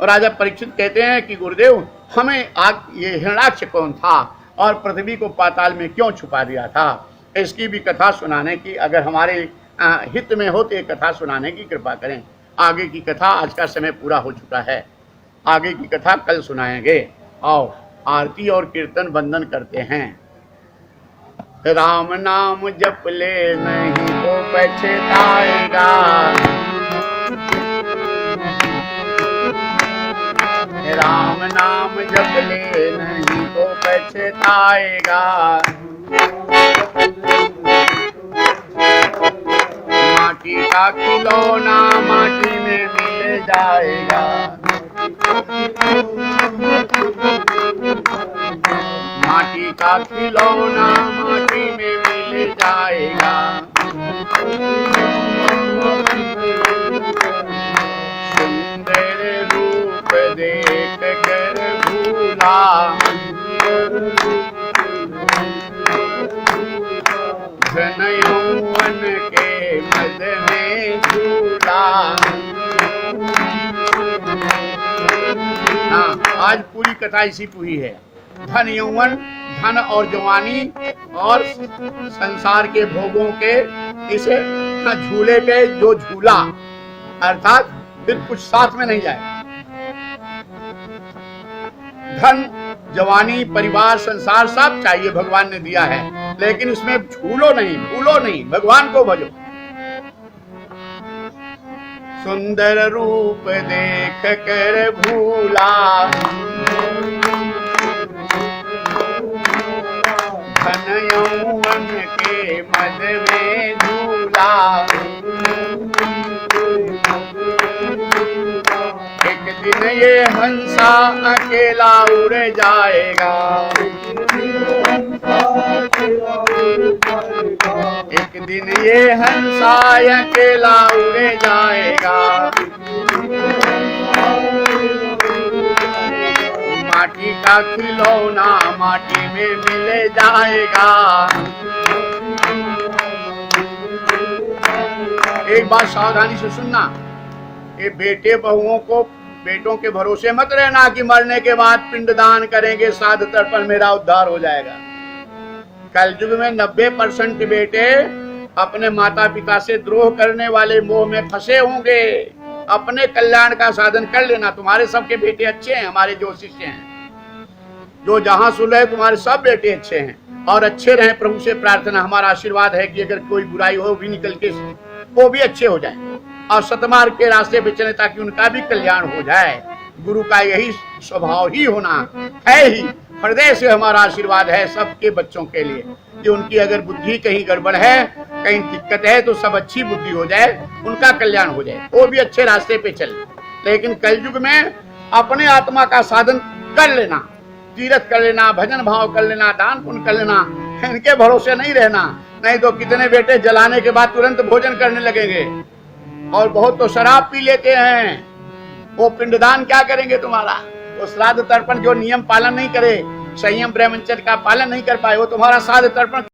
और राजा परीक्षित कहते हैं कि गुरुदेव हमें ये हिरणाक्ष कौन था और पृथ्वी को पाताल में क्यों छुपा दिया था, इसकी भी कथा सुनाने की अगर हमारे हित में हो तो ये कथा सुनाने की कृपा करें। आगे की कथा, आज का समय पूरा हो चुका है, आगे की कथा कल सुनाएंगे। आओ आरती और कीर्तन वंदन करते हैं। राम नाम जप ले नहीं तो पछताएगा, राम नाम जप ले नहीं तो पछताएगा। माटी का खिलौना माटी में मिल जाएगा, माटी का खिलौना माटी में मिल जाएगा। सुंदर रूप देख कर भूला, घन यौवन के मद में झूला। हाँ, आज पूरी कथा इसी पूरी है। धन यौवन, धन और जवानी और संसार के भोगों के इस झूले पे जो झूला, अर्थात फिर कुछ साथ में नहीं जाए। धन जवानी परिवार संसार सब चाहिए, भगवान ने दिया है, लेकिन इसमें झूलो नहीं, भूलो नहीं, भगवान को भजो। सुंदर रूप देख कर भूला, धन यौवन के मद में झूला। एक दिन ये हंसा अकेला उड़ जाएगा, एक दिन ये हंसा अकेला उड़ जाएगा। माटी का खिलौना माटी में मिल जाएगा। एक बात सावधानी से सुनना, ये बेटे बहुओं को बेटों के भरोसे मत रहना कि मरने के बाद पिंडदान करेंगे श्राद्ध तर्पण मेरा उद्धार हो जाएगा। कलयुग में 90% बेटे अपने माता पिता से द्रोह करने वाले मोह में फंसे होंगे। अपने कल्याण का साधन कर लेना। तुम्हारे सबके बेटे अच्छे हैं, हमारे जो शिष्य हैं, जो जहां सुन रहे तुम्हारे सब बेटे अच्छे हैं और अच्छे रहे। प्रभु से प्रार्थना, हमारा आशीर्वाद है कि अगर कोई बुराई हो भी निकल के वो भी अच्छे हो जाए और सतमार्ग के रास्ते पे चले ताकि उनका भी कल्याण हो जाए। गुरु का यही स्वभाव ही होना है ही। हृदय से हमारा आशीर्वाद है सबके बच्चों के लिए कि उनकी अगर बुद्धि कहीं गड़बड़ है, कहीं दिक्कत है, तो सब अच्छी बुद्धि हो जाए, उनका कल्याण हो जाए, वो भी अच्छे रास्ते पे चले। लेकिन कलयुग में अपने आत्मा का साधन कर लेना, तीर्थ कर लेना, भजन भाव कर लेना, दान पुण्य कर लेना, इनके भरोसे नहीं रहना। नहीं तो कितने बेटे जलाने के बाद तुरंत भोजन करने लगेंगे और बहुत तो शराब पी लेते हैं। वो पिंडदान क्या करेंगे तुम्हारा? वो श्राद्ध तर्पण जो नियम पालन नहीं करे, संयम ब्रह्मचर्य का पालन नहीं कर पाए, वो तुम्हारा श्राद्ध तर्पण